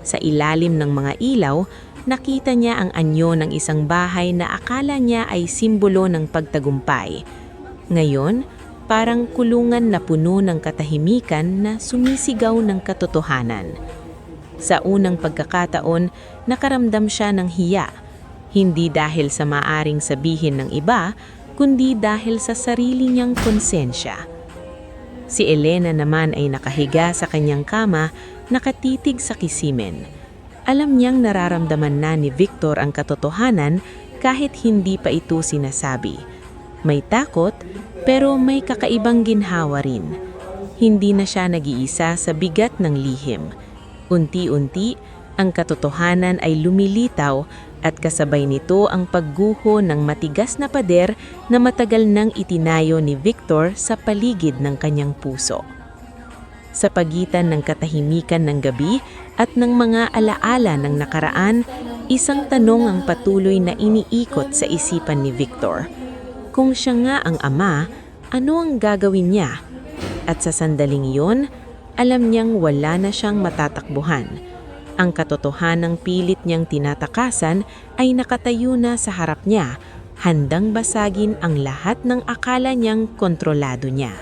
Sa ilalim ng mga ilaw, nakita niya ang anyo ng isang bahay na akala niya ay simbolo ng pagtagumpay. Ngayon, parang kulungan na puno ng katahimikan na sumisigaw ng katotohanan. Sa unang pagkakataon, nakaramdam siya ng hiya. Hindi dahil sa maaring sabihin ng iba, kundi dahil sa sarili niyang konsensya. Si Elena naman ay nakahiga sa kanyang kama, nakatitig sa kisimen. Alam niyang nararamdaman na ni Victor ang katotohanan kahit hindi pa ito sinasabi. May takot, pero may kakaibang ginhawa rin. Hindi na siya nag-iisa sa bigat ng lihim. Unti-unti, ang katotohanan ay lumilitaw at kasabay nito ang pagguho ng matigas na pader na matagal nang itinayo ni Victor sa paligid ng kanyang puso. Sa pagitan ng katahimikan ng gabi at ng mga alaala ng nakaraan, isang tanong ang patuloy na iniikot sa isipan ni Victor. Kung siya nga ang ama, ano ang gagawin niya? At sa sandaling iyon, alam niyang wala na siyang matatakbuhan. Ang katotohanang pilit niyang tinatakasan ay nakatayo na sa harap niya, handang basagin ang lahat ng akala niyang kontrolado niya.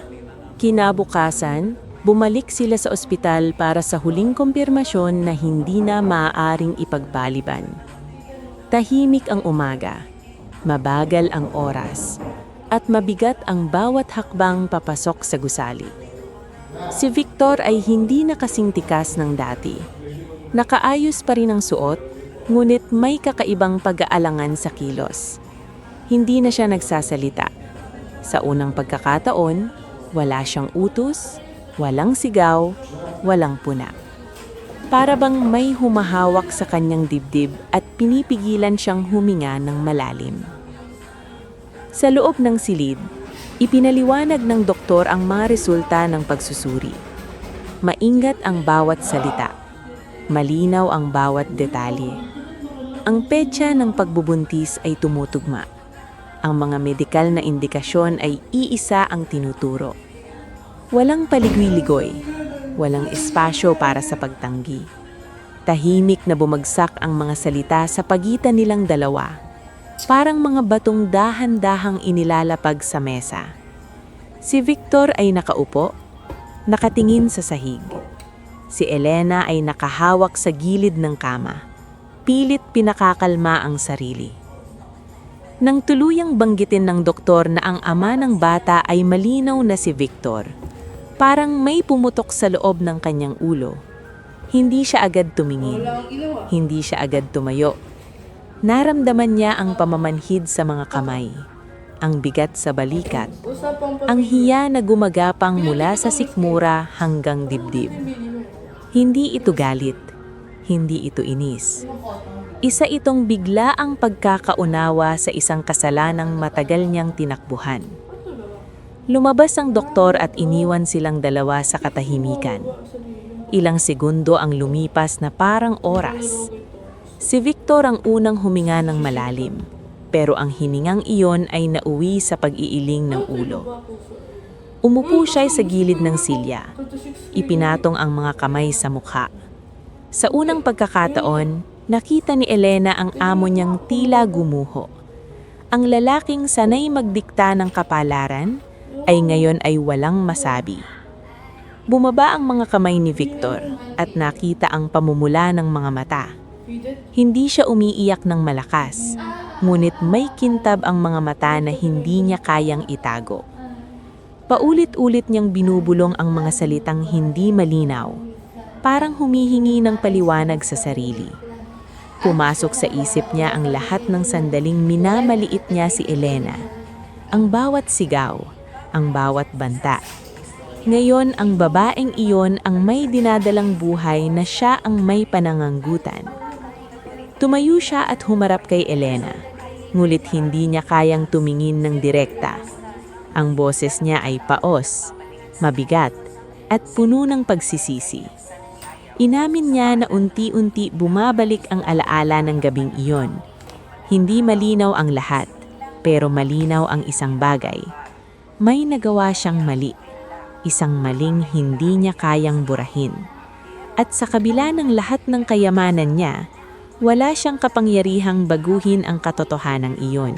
Kinabukasan, bumalik sila sa ospital para sa huling kumpirmasyon na hindi na maaaring ipagbaliban. Tahimik ang umaga, mabagal ang oras, at mabigat ang bawat hakbang papasok sa gusali. Si Victor ay hindi na kasing tikas ng dati. Nakaayos pa rin ang suot, ngunit may kakaibang pag-aalangan sa kilos. Hindi na siya nagsasalita. Sa unang pagkakataon, wala siyang utos, walang sigaw, walang puna. Para bang may humahawak sa kanyang dibdib at pinipigilan siyang huminga ng malalim. Sa loob ng silid, ipinaliwanag ng doktor ang mga resulta ng pagsusuri. Maingat ang bawat salita. Malinaw ang bawat detalye. Ang petsa ng pagbubuntis ay tumutugma. Ang mga medikal na indikasyon ay iisa ang tinuturo. Walang paligwi-ligoy, walang espasyo para sa pagtanggi. Tahimik na bumagsak ang mga salita sa pagitan nilang dalawa, parang mga batong dahan-dahang inilalapag sa mesa. Si Victor ay nakaupo, nakatingin sa sahig. Si Elena ay nakahawak sa gilid ng kama. Pilit pinakakalma ang sarili. Nang tuluyang banggitin ng doktor na ang ama ng bata ay malinaw na si Victor, parang may pumutok sa loob ng kanyang ulo. Hindi siya agad tumingin. Hindi siya agad tumayo. Naramdaman niya ang pamamanhid sa mga kamay, ang bigat sa balikat, ang hiya na gumagapang mula sa sikmura hanggang dibdib. Hindi ito galit, hindi ito inis. Isa itong biglaang pagkakaunawa sa isang kasalanang matagal niyang tinakbuhan. Lumabas ang doktor at iniwan silang dalawa sa katahimikan. Ilang segundo ang lumipas na parang oras. Si Victor ang unang huminga ng malalim, pero ang hiningang iyon ay nauwi sa pag-iiling ng ulo. Umupo siya sa gilid ng silya. Ipinatong ang mga kamay sa mukha. Sa unang pagkakataon, nakita ni Elena ang amo niyang tila gumuho. Ang lalaking sanay magdikta ng kapalaran ay ngayon ay walang masabi. Bumaba ang mga kamay ni Victor at nakita ang pamumula ng mga mata. Hindi siya umiiyak ng malakas, ngunit may kintab ang mga mata na hindi niya kayang itago. Paulit-ulit niyang binubulong ang mga salitang hindi malinaw, parang humihingi ng paliwanag sa sarili. Pumasok sa isip niya ang lahat ng sandaling minamaliit niya si Elena. Ang bawat sigaw, ang bawat banta. Ngayon ang babaeng iyon ang may dinadalang buhay na siya ang may pananganggutan. Tumayo siya at humarap kay Elena, ngulit hindi niya kayang tumingin ng direkta. Ang boses niya ay paos, mabigat, at puno ng pagsisisi. Inamin niya na unti-unti bumabalik ang alaala ng gabing iyon. Hindi malinaw ang lahat, pero malinaw ang isang bagay. May nagawa siyang mali, isang maling hindi niya kayang burahin. At sa kabila ng lahat ng kayamanan niya, wala siyang kapangyarihang baguhin ang katotohanan iyon.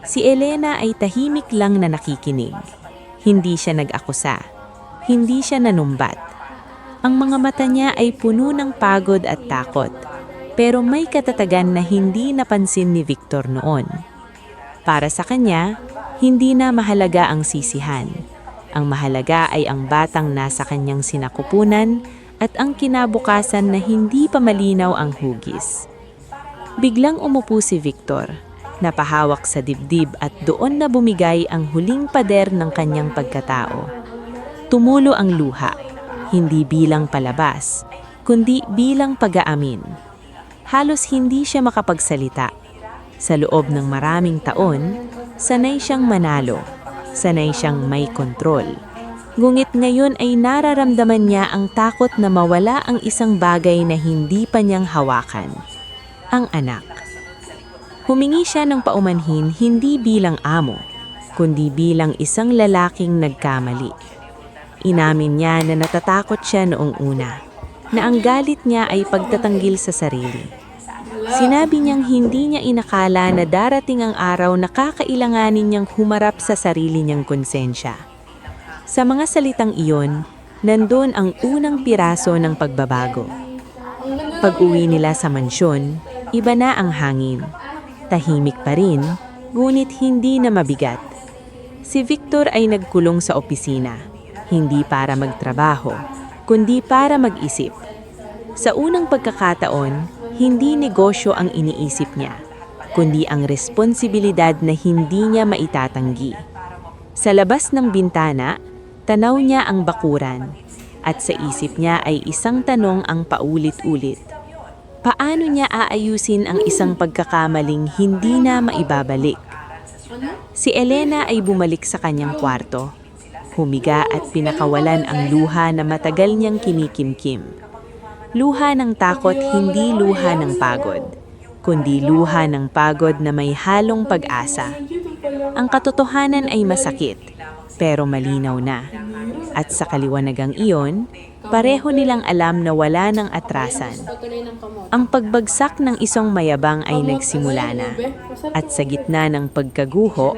Si Elena ay tahimik lang na nakikinig. Hindi siya nag-akusa. Hindi siya nanumbat. Ang mga mata niya ay puno ng pagod at takot, pero may katatagan na hindi napansin ni Victor noon. Para sa kanya, hindi na mahalaga ang sisihan. Ang mahalaga ay ang batang nasa kanyang sinakupunan at ang kinabukasan na hindi pa malinaw ang hugis. Biglang umupo si Victor, napahawak sa dibdib at doon na bumigay ang huling pader ng kanyang pagkatao. Tumulo ang luha. Hindi bilang palabas, kundi bilang pag-aamin. Halos hindi siya makapagsalita. Sa loob ng maraming taon, sanay siyang manalo, sanay siyang may kontrol. Ngunit ngayon ay nararamdaman niya ang takot na mawala ang isang bagay na hindi pa niyang hawakan, ang anak. Humingi siya ng paumanhin hindi bilang amo, kundi bilang isang lalaking nagkamali. Inamin niya na natatakot siya noong una, na ang galit niya ay pagtatanggil sa sarili. Sinabi niyang hindi niya inakala na darating ang araw na kakailanganin niyang humarap sa sarili niyang konsensya. Sa mga salitang iyon, nandun ang unang piraso ng pagbabago. Pag-uwi nila sa mansyon, iba na ang hangin. Tahimik pa rin, ngunit hindi na mabigat. Si Victor ay nagkulong sa opisina. Hindi para magtrabaho, kundi para mag-isip. Sa unang pagkakataon, hindi negosyo ang iniisip niya, kundi ang responsibilidad na hindi niya maitatanggi. Sa labas ng bintana, tanaw niya ang bakuran, at sa isip niya ay isang tanong ang paulit-ulit. Paano niya aayusin ang isang pagkakamaling hindi na maibabalik? Si Elena ay bumalik sa kanyang kwarto. Humiga at pinakawalan ang luha na matagal niyang kinikimkim. Luha ng takot, hindi luha ng pagod, kundi luha ng pagod na may halong pag-asa. Ang katotohanan ay masakit, pero malinaw na. At sa kaliwanagang iyon, pareho nilang alam na wala ng atrasan. Ang pagbagsak ng isang mayabang ay nagsimula na. At sa gitna ng pagkaguho,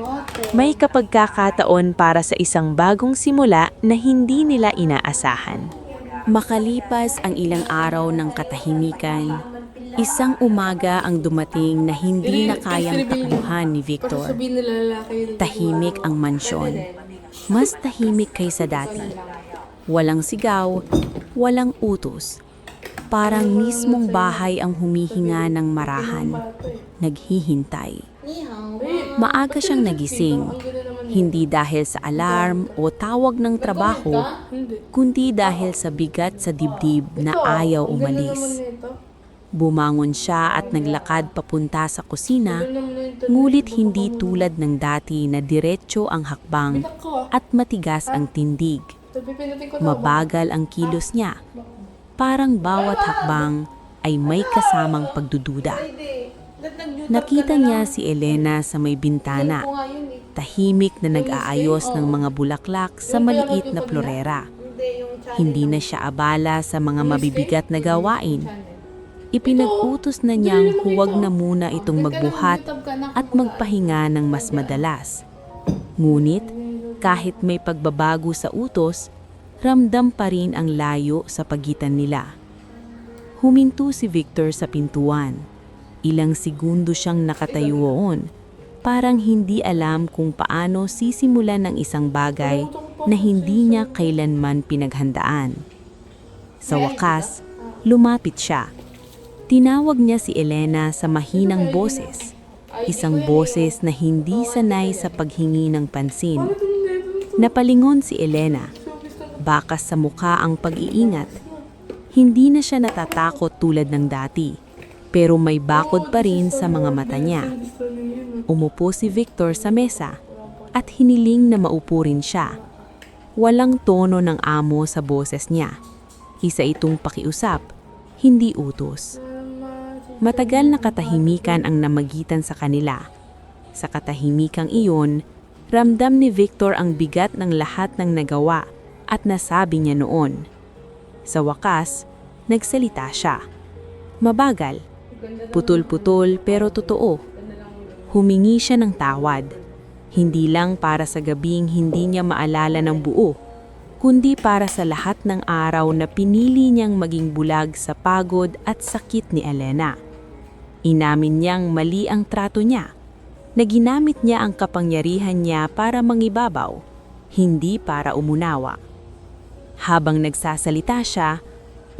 may kapagkakataon para sa isang bagong simula na hindi nila inaasahan. Makalipas ang ilang araw ng katahimikan, isang umaga ang dumating na hindi na kayang takbuhan ni Victor. Tahimik ang mansyon. Mas tahimik kaysa dati. Walang sigaw, walang utos. parang mismong bahay ang humihinga ng marahan, naghihintay. Maaga siyang nagising, hindi dahil sa alarm o tawag ng trabaho, kundi dahil sa bigat sa dibdib na ayaw umalis. Bumangon siya at naglakad papunta sa kusina, ngulit hindi tulad ng dati na diretso ang hakbang at matigas ang tindig. Mabagal ang kilos niya, parang bawat hakbang ay may kasamang pagdududa. Nakita niya si Elena sa may bintana, tahimik na nag-aayos ng mga bulaklak sa maliit na florera. Hindi na siya abala sa mga mabibigat na gawain. Ipinag-utos na niyang huwag na muna itong magbuhat at magpahinga ng mas madalas. Ngunit, kahit may pagbabago sa utos, ramdam pa rin ang layo sa pagitan nila. Huminto si Victor sa pintuan. Ilang segundo siyang nakatayo roon, parang hindi alam kung paano sisimulan ng isang bagay na hindi niya kailanman pinaghandaan. Sa wakas, lumapit siya. Tinawag niya si Elena sa mahinang boses, isang boses na hindi sanay sa paghingi ng pansin. Napalingon si Elena, bakas sa mukha ang pag-iingat. Hindi na siya natatakot tulad ng dati, pero may bakod pa rin sa mga mata niya. Umupo si Victor sa mesa at hiniling na maupo rin siya. Walang tono ng amo sa boses niya. Isa itong pakiusap, hindi utos. Matagal na katahimikan ang namagitan sa kanila. Sa katahimikang iyon, ramdam ni Victor ang bigat ng lahat ng nagawa at nasabi niya noon. Sa wakas, nagsalita siya. Mabagal, putol-putol pero totoo. Humingi siya ng tawad. Hindi lang para sa gabing hindi niya maalala ng buo, kundi para sa lahat ng araw na pinili niyang maging bulag sa pagod at sakit ni Elena. Inamin niyang mali ang trato niya, na ginamit niya ang kapangyarihan niya para mangibabaw, hindi para umunawa. Habang nagsasalita siya,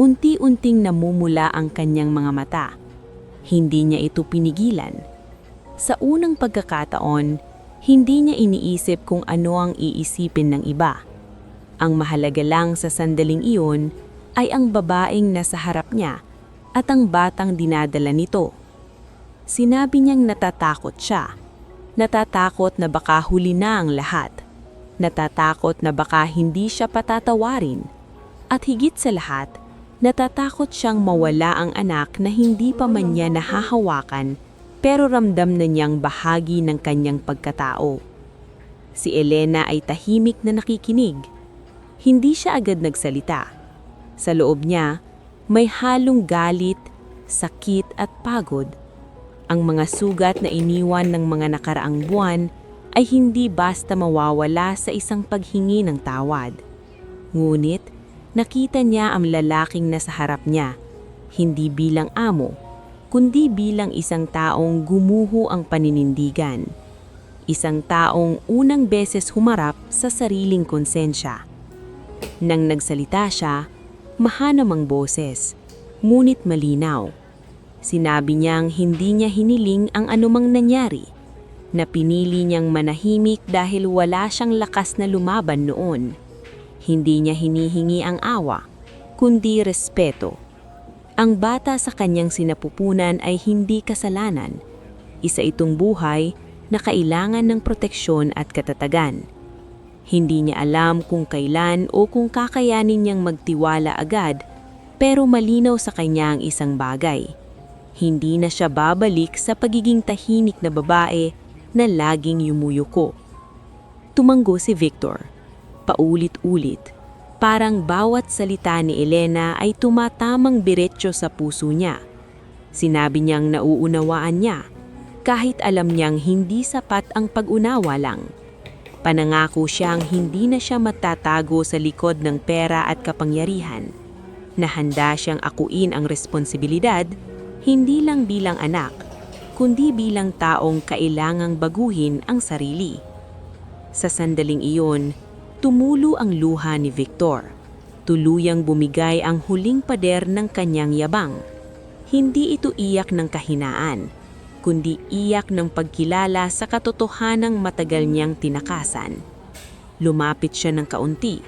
unti-unting namumula ang kanyang mga mata. Hindi niya ito pinigilan. Sa unang pagkakataon, hindi niya iniisip kung ano ang iisipin ng iba. Ang mahalaga lang sa sandaling iyon ay ang babaeng nasa harap niya at ang batang dinadala nito. Sinabi niyang natatakot siya. Natatakot na baka huli na ang lahat. Natatakot na baka hindi siya patatawarin. At higit sa lahat, natatakot siyang mawala ang anak na hindi pa man niya nahahawakan pero ramdam na niyang bahagi ng kanyang pagkatao. Si Elena ay tahimik na nakikinig. Hindi siya agad nagsalita. Sa loob niya, may halong galit, sakit at pagod. Ang mga sugat na iniwan ng mga nakaraang buwan ay hindi basta mawawala sa isang paghingi ng tawad. Ngunit, nakita niya ang lalaking nasa harap niya, hindi bilang amo, kundi bilang isang taong gumuho ang paninindigan. Isang taong unang beses humarap sa sariling konsensya. Nang nagsalita siya, mahanam ang boses, ngunit malinaw. Sinabi niyang hindi niya hiniling ang anumang nangyari, na pinili niyang manahimik dahil wala siyang lakas na lumaban noon. Hindi niya hinihingi ang awa, kundi respeto. Ang bata sa kanyang sinapupunan ay hindi kasalanan. Isa itong buhay na kailangan ng proteksyon at katatagan. Hindi niya alam kung kailan o kung kakayanin niyang magtiwala agad, pero malinaw sa kanya ang isang bagay. Hindi na siya babalik sa pagiging tahimik na babae na laging yumuyuko. Tumanggo si Victor, paulit-ulit, parang bawat salita ni Elena ay tumatamang diretso sa puso niya. Sinabi niyang nauunawaan niya, kahit alam niyang hindi sapat ang pag-unawa lang. Panangako siyang hindi na siya matatago sa likod ng pera at kapangyarihan, na handa siyang akuin ang responsibilidad, hindi lang bilang anak, kundi bilang taong kailangang baguhin ang sarili. Sa sandaling iyon, tumulo ang luha ni Victor. tuluyang bumigay ang huling pader ng kanyang yabang. Hindi ito iyak ng kahinaan, kundi iyak ng pagkilala sa katotohanang matagal niyang tinakasan. Lumapit siya ng kaunti,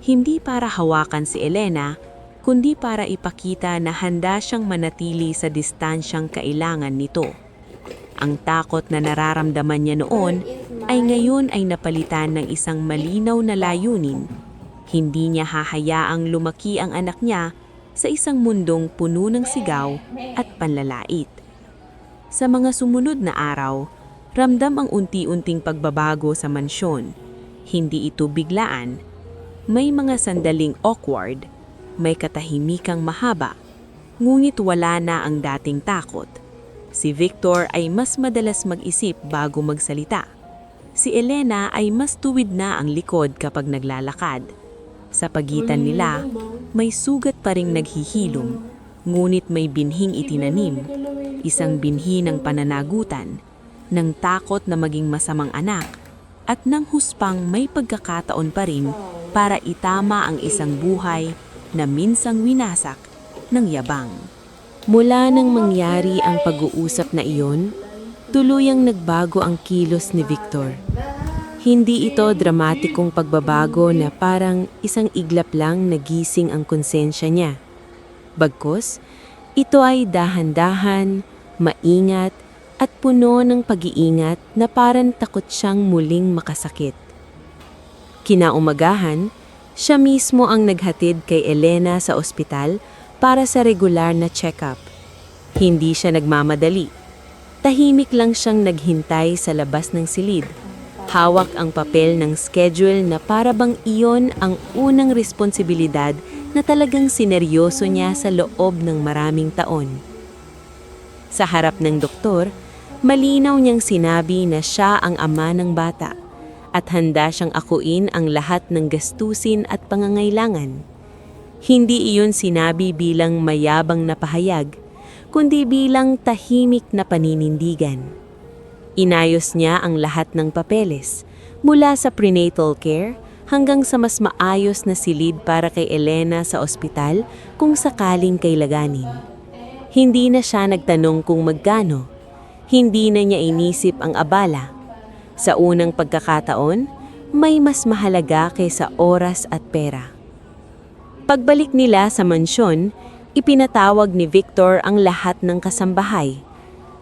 hindi para hawakan si Elena, kundi para ipakita na handa siyang manatili sa distansyang kailangan nito. Ang takot na nararamdaman niya noon ay ngayon ay napalitan ng isang malinaw na layunin. Hindi niya hahayaang lumaki ang anak niya sa isang mundong puno ng sigaw at panlalait. Sa mga sumunod na araw, ramdam ang unti-unting pagbabago sa mansyon. Hindi ito biglaan. May mga sandaling awkward, may katahimikang mahaba, ngunit wala na ang dating takot. Si Victor ay mas madalas mag-isip bago magsalita. Si Elena ay mas tuwid na ang likod kapag naglalakad. Sa pagitan nila, may sugat pa ring naghihilom, ngunit may binhing itinanim, isang binhi ng pananagutan, ng takot na maging masamang anak, at ng huspang may pagkakataon pa rin para itama ang isang buhay na minsang winasak ng yabang. Mula nang mangyari ang pag-uusap na iyon, tuluyang nagbago ang kilos ni Victor. Hindi ito dramatikong pagbabago na parang isang iglap lang nagising ang konsensya niya. Bagkus, ito ay dahan-dahan, maingat, at puno ng pag-iingat na parang takot siyang muling makasakit. Kinaumagahan, siya mismo ang naghatid kay Elena sa ospital para sa regular na check-up. Hindi siya nagmamadali. Tahimik lang siyang naghintay sa labas ng silid. Hawak ang papel ng schedule na para bang iyon ang unang responsibilidad na talagang sineryoso niya sa loob ng maraming taon. Sa harap ng doktor, malinaw niyang sinabi na siya ang ama ng bata at handa siyang akuin ang lahat ng gastusin at pangangailangan. Hindi iyon sinabi bilang mayabang na pahayag, kundi bilang tahimik na paninindigan. Inayos niya ang lahat ng papeles, mula sa prenatal care hanggang sa mas maayos na silid para kay Elena sa ospital kung sakaling kailaganin. Hindi na siya nagtanong kung magkano. Hindi na niya inisip ang abala. Sa unang pagkakataon, may mas mahalaga kaysa oras at pera. Pagbalik nila sa mansyon, ipinatawag ni Victor ang lahat ng kasambahay.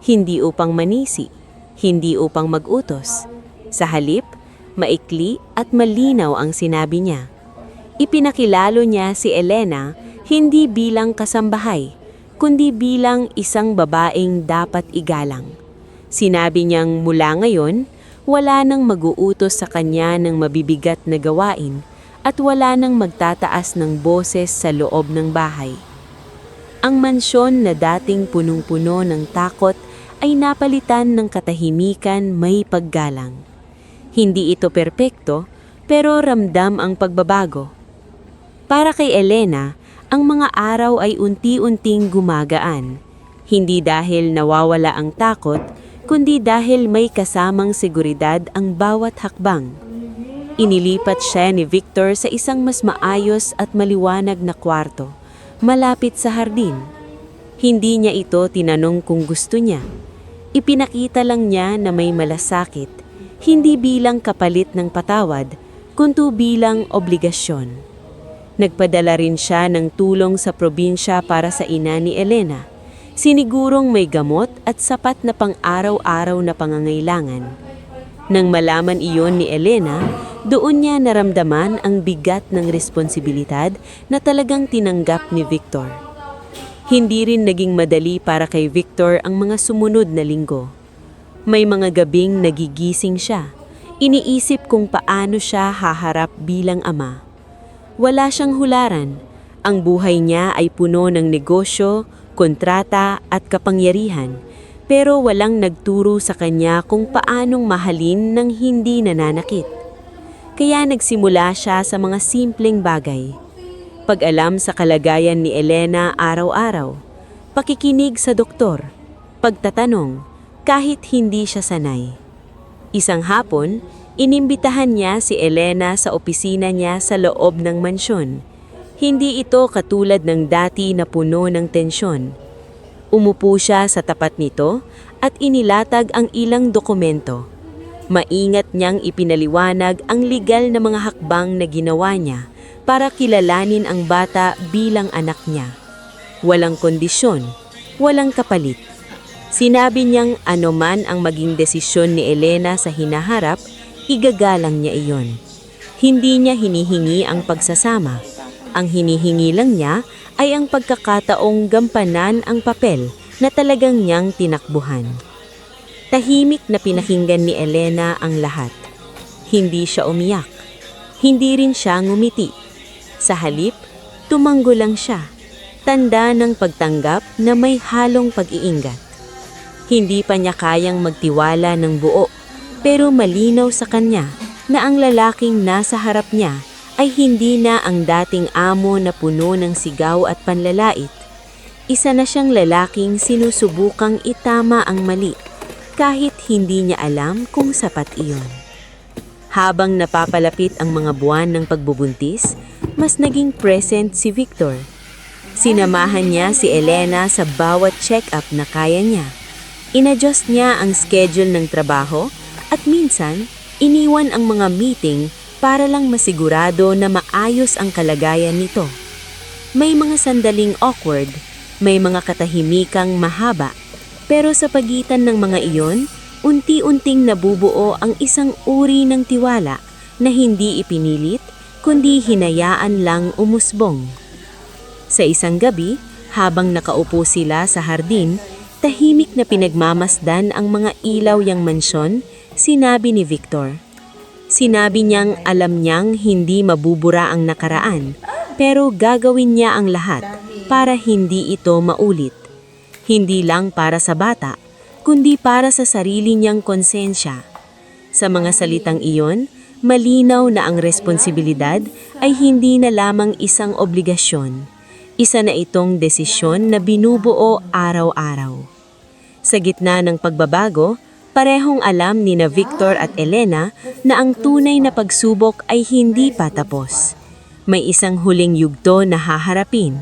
Hindi upang manisi, hindi upang mag-utos. Sa halip, maikli at malinaw ang sinabi niya. Ipinakilalo niya si Elena hindi bilang kasambahay, kundi bilang isang babaeng dapat igalang. Sinabi niyang mula ngayon, wala nang mag-uutos sa kanya ng mabibigat na gawain at wala nang magtataas ng boses sa loob ng bahay. Ang mansyon na dating punong-puno ng takot ay napalitan ng katahimikan may paggalang. Hindi ito perpekto, pero ramdam ang pagbabago. Para kay Elena, ang mga araw ay unti-unting gumagaan. Hindi dahil nawawala ang takot, kundi dahil may kasamang seguridad ang bawat hakbang. Inilipat siya ni Victor sa isang mas maayos at maliwanag na kwarto, malapit sa hardin. Hindi niya ito tinanong kung gusto niya. Ipinakita lang niya na may malasakit, hindi bilang kapalit ng patawad, kundi bilang obligasyon. Nagpadala rin siya ng tulong sa probinsya para sa ina ni Elena, sinigurong may gamot at sapat na pang-araw-araw na pangangailangan. Nang malaman iyon ni Elena, doon niya naramdaman ang bigat ng responsibilidad na talagang tinanggap ni Victor. Hindi rin naging madali para kay Victor ang mga sumunod na linggo. May mga gabing nagigising siya, iniisip kung paano siya haharap bilang ama. Wala siyang hularan. Ang buhay niya ay puno ng negosyo, kontrata at kapangyarihan, pero walang nagturo sa kanya kung paanong mahalin ng hindi nananakit. Kaya nagsimula siya sa mga simpleng bagay. Pag-alam sa kalagayan ni Elena araw-araw, pakikinig sa doktor, pagtatanong kahit hindi siya sanay. Isang hapon, inimbitahan niya si Elena sa opisina niya sa loob ng mansyon. Hindi ito katulad ng dati na puno ng tensyon. Umupo siya sa tapat nito at inilatag ang ilang dokumento. Maingat niyang ipinaliwanag ang legal na mga hakbang na ginawa niya para kilalanin ang bata bilang anak niya. Walang kondisyon, walang kapalit. Sinabi niyang anuman ang maging desisyon ni Elena sa hinaharap, igagalang niya iyon. Hindi niya hinihingi ang pagsasama. Ang hinihingi lang niya ay ang pagkakataong gampanan ang papel na talagang niyang tinakbuhan. Tahimik na pinakinggan ni Elena ang lahat. Hindi siya umiyak. Hindi rin siya ngumiti. Sa halip, tumanggo lang siya. Tanda ng pagtanggap na may halong pag-iingat. Hindi pa niya kayang magtiwala ng buo, pero malinaw sa kanya na ang lalaking nasa harap niya ay hindi na ang dating amo na puno ng sigaw at panlalait. Isa na siyang lalaking sinusubukang itama ang mali, kahit hindi niya alam kung sapat iyon. Habang napapalapit ang mga buwan ng pagbubuntis, mas naging present si Victor. Sinamahan niya si Elena sa bawat check-up na kaya niya. Inadjust niya ang schedule ng trabaho at minsan, iniwan ang mga meeting para lang masigurado na maayos ang kalagayan nito. May mga sandaling awkward, may mga katahimikang mahaba, pero sa pagitan ng mga iyon, unti-unting nabubuo ang isang uri ng tiwala na hindi ipinilit, kundi hinayaan lang umusbong. Sa isang gabi, habang nakaupo sila sa hardin, tahimik na pinagmamasdan ang mga ilaw yang mansyon, sinabi ni Victor. Sinabi niyang alam niyang hindi mabubura ang nakaraan, pero gagawin niya ang lahat para hindi ito maulit. Hindi lang para sa bata, kundi para sa sarili niyang konsensya. Sa mga salitang iyon, malinaw na ang responsibilidad ay hindi na lamang isang obligasyon. Isa na itong desisyon na binubuo araw-araw. Sa gitna ng pagbabago, parehong alam ni na Victor at Elena na ang tunay na pagsubok ay hindi pa tapos. May isang huling yugto na haharapin,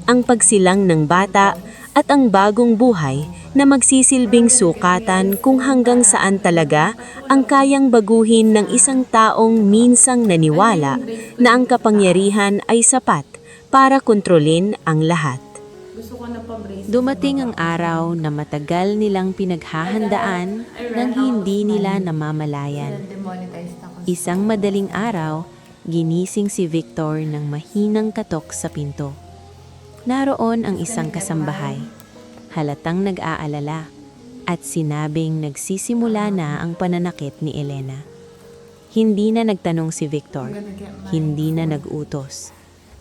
ang pagsilang ng bata at ang bagong buhay na magsisilbing sukatan kung hanggang saan talaga ang kayang baguhin ng isang taong minsang naniwala na ang kapangyarihan ay sapat para kontrolin ang lahat. Dumating ang araw na matagal nilang pinaghahandaan nang hindi nila namamalayan. Isang madaling araw, ginising si Victor ng mahinang katok sa pinto. Naroon ang isang kasambahay, halatang nag-aalala, at sinabing nagsisimula na ang pananakit ni Elena. Hindi na nagtanong si Victor, hindi na nag-utos.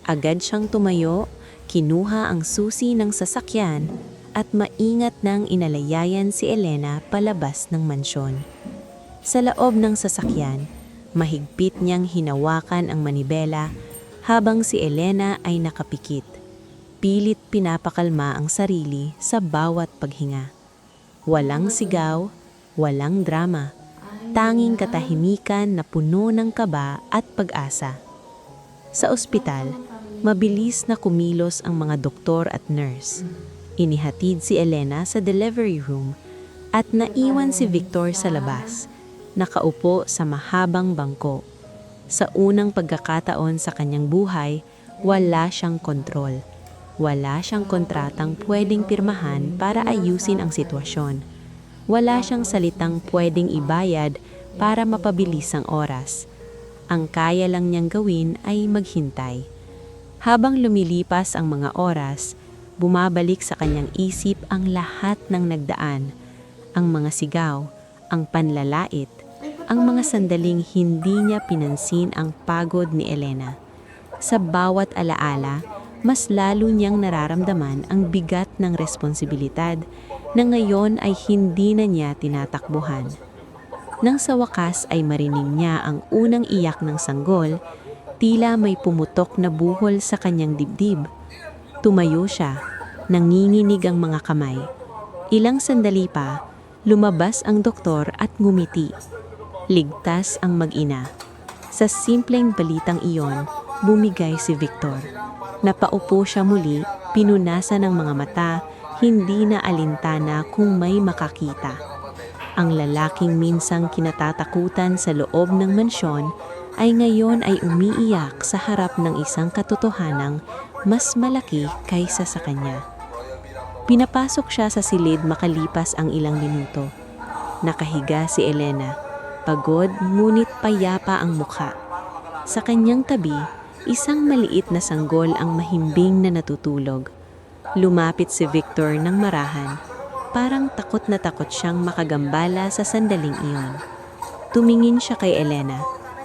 Agad siyang tumayo, kinuha ang susi ng sasakyan at maingat nang inalayayan si Elena palabas ng mansyon. Sa loob ng sasakyan, mahigpit niyang hinawakan ang manibela habang si Elena ay nakapikit. Pilit pinapakalma ang sarili sa bawat paghinga. Walang sigaw, walang drama, tanging katahimikan na puno ng kaba at pag-asa. Sa ospital, mabilis na kumilos ang mga doktor at nurse. Inihatid si Elena sa delivery room at naiwan si Victor sa labas, nakaupo sa mahabang bangko. Sa unang pagkakataon sa kanyang buhay, wala siyang kontrol. Wala siyang kontratang pwedeng pirmahan para ayusin ang sitwasyon. Wala siyang salitang pwedeng ibayad para mapabilis ang oras. Ang kaya lang niyang gawin ay maghintay. Habang lumilipas ang mga oras, bumabalik sa kanyang isip ang lahat ng nagdaan. Ang mga sigaw, ang panlalait, ang mga sandaling hindi niya pinansin ang pagod ni Elena. Sa bawat alaala, mas lalo niyang nararamdaman ang bigat ng responsibilidad na ngayon ay hindi na niya tinatakbuhan. Nang sa wakas ay marinig niya ang unang iyak ng sanggol, tila may pumutok na buhol sa kanyang dibdib. Tumayo siya, nanginginig ang mga kamay. Ilang sandali pa, lumabas ang doktor at ngumiti. Ligtas ang mag-ina. Sa simpleng balitang iyon, bumigay si Victor. Napaupo siya muli, pinunasan ng mga mata, hindi na alintana kung may makakita. Ang lalaking minsang kinatatakutan sa loob ng mansyon ay ngayon ay umiiyak sa harap ng isang katotohanang mas malaki kaysa sa kanya. Pinapasok siya sa silid makalipas ang ilang minuto. Nakahiga si Elena, pagod ngunit payapa ang mukha. Sa kanyang tabi, isang maliit na sanggol ang mahimbing na natutulog. Lumapit si Victor ng marahan, parang takot na takot siyang makagambala sa sandaling iyon. Tumingin siya kay Elena,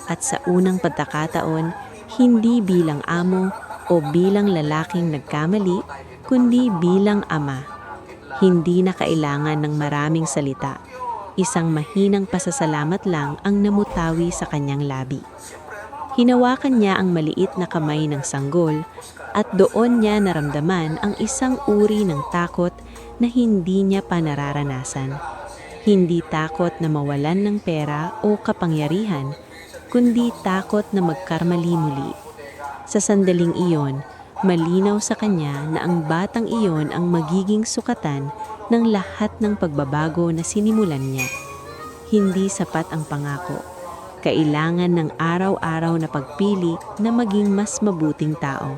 at sa unang pagkakataon, hindi bilang amo o bilang lalaking nagkamali, kundi bilang ama. Hindi na kailangan ng maraming salita. Isang mahinang pasasalamat lang ang namutawi sa kanyang labi. Hinawakan niya ang maliit na kamay ng sanggol at doon niya naramdaman ang isang uri ng takot na hindi niya pa nararanasan. Hindi takot na mawalan ng pera o kapangyarihan, kundi takot na magkarmali muli. Sa sandaling iyon, malinaw sa kanya na ang batang iyon ang magiging sukatan ng lahat ng pagbabago na sinimulan niya. Hindi sapat ang pangako. Kailangan ng araw-araw na pagpili na maging mas mabuting tao.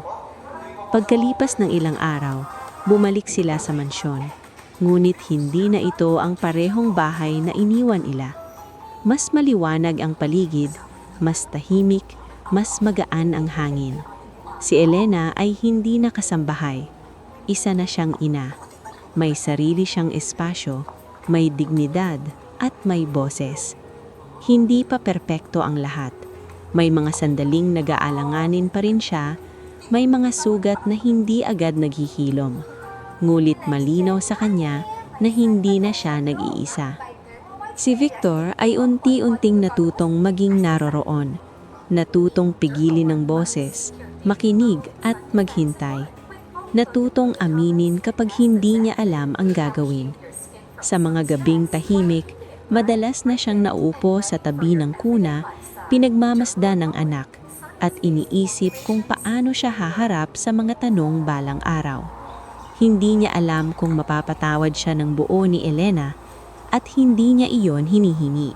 Pagkalipas ng ilang araw, bumalik sila sa mansyon. Ngunit hindi na ito ang parehong bahay na iniwan nila. Mas maliwanag ang paligid, mas tahimik, mas magaan ang hangin. Si Elena ay hindi na kasambahay. Isa na siyang ina. May sarili siyang espasyo, may dignidad, at may boses. Hindi pa perpekto ang lahat. May mga sandaling nag-aalanganin pa rin siya, may mga sugat na hindi agad naghihilom. Ngulit malinaw sa kanya na hindi na siya nag-iisa. Si Victor ay unti-unting natutong maging naroroon. Natutong pigilin ng boses, makinig at maghintay. Natutong aminin kapag hindi niya alam ang gagawin. Sa mga gabing tahimik, madalas na siyang nauupo sa tabi ng kuna, pinagmamasdan ng anak, at iniisip kung paano siya haharap sa mga tanong balang araw. Hindi niya alam kung mapapatawad siya ng buo ni Elena, at hindi niya iyon hinihingi.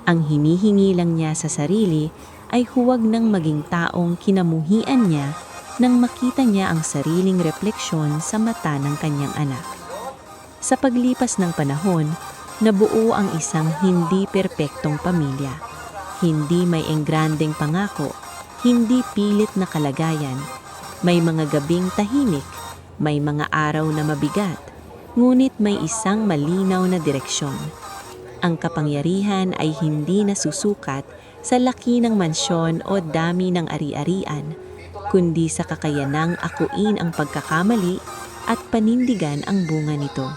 Ang hinihingi lang niya sa sarili ay huwag nang maging taong kinamuhian niya nang makita niya ang sariling refleksyon sa mata ng kanyang anak. Sa paglipas ng panahon, nabuo ang isang hindi perpektong pamilya. Hindi may engrandeng pangako, hindi pilit na kalagayan. May mga gabing tahimik, may mga araw na mabigat, ngunit may isang malinaw na direksyon. Ang kapangyarihan ay hindi nasusukat sa laki ng mansyon o dami ng ari-arian, kundi sa kakayanang akuin ang pagkakamali at panindigan ang bunga nito.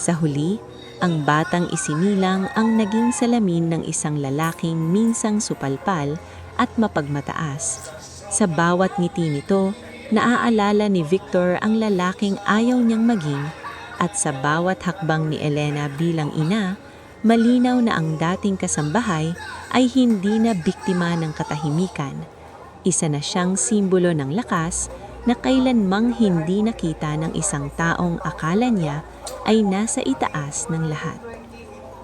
Sa huli, ang batang isinilang ang naging salamin ng isang lalaking minsang supalpal at mapagmataas. Sa bawat ngiti nito, naaalala ni Victor ang lalaking ayaw niyang maging, at sa bawat hakbang ni Elena bilang ina, malinaw na ang dating kasambahay ay hindi na biktima ng katahimikan. Isa na siyang simbolo ng lakas na kailanmang hindi nakita ng isang taong akala niya ay nasa itaas ng lahat.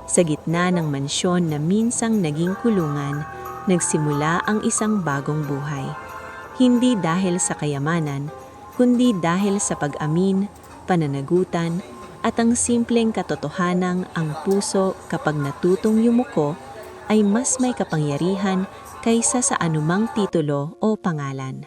Sa gitna ng mansyon na minsang naging kulungan, nagsimula ang isang bagong buhay. Hindi dahil sa kayamanan, kundi dahil sa pag-amin, pananagutan, at ang simpleng katotohanang ang puso kapag natutong yumuko ay mas may kapangyarihan kaysa sa anumang titulo o pangalan.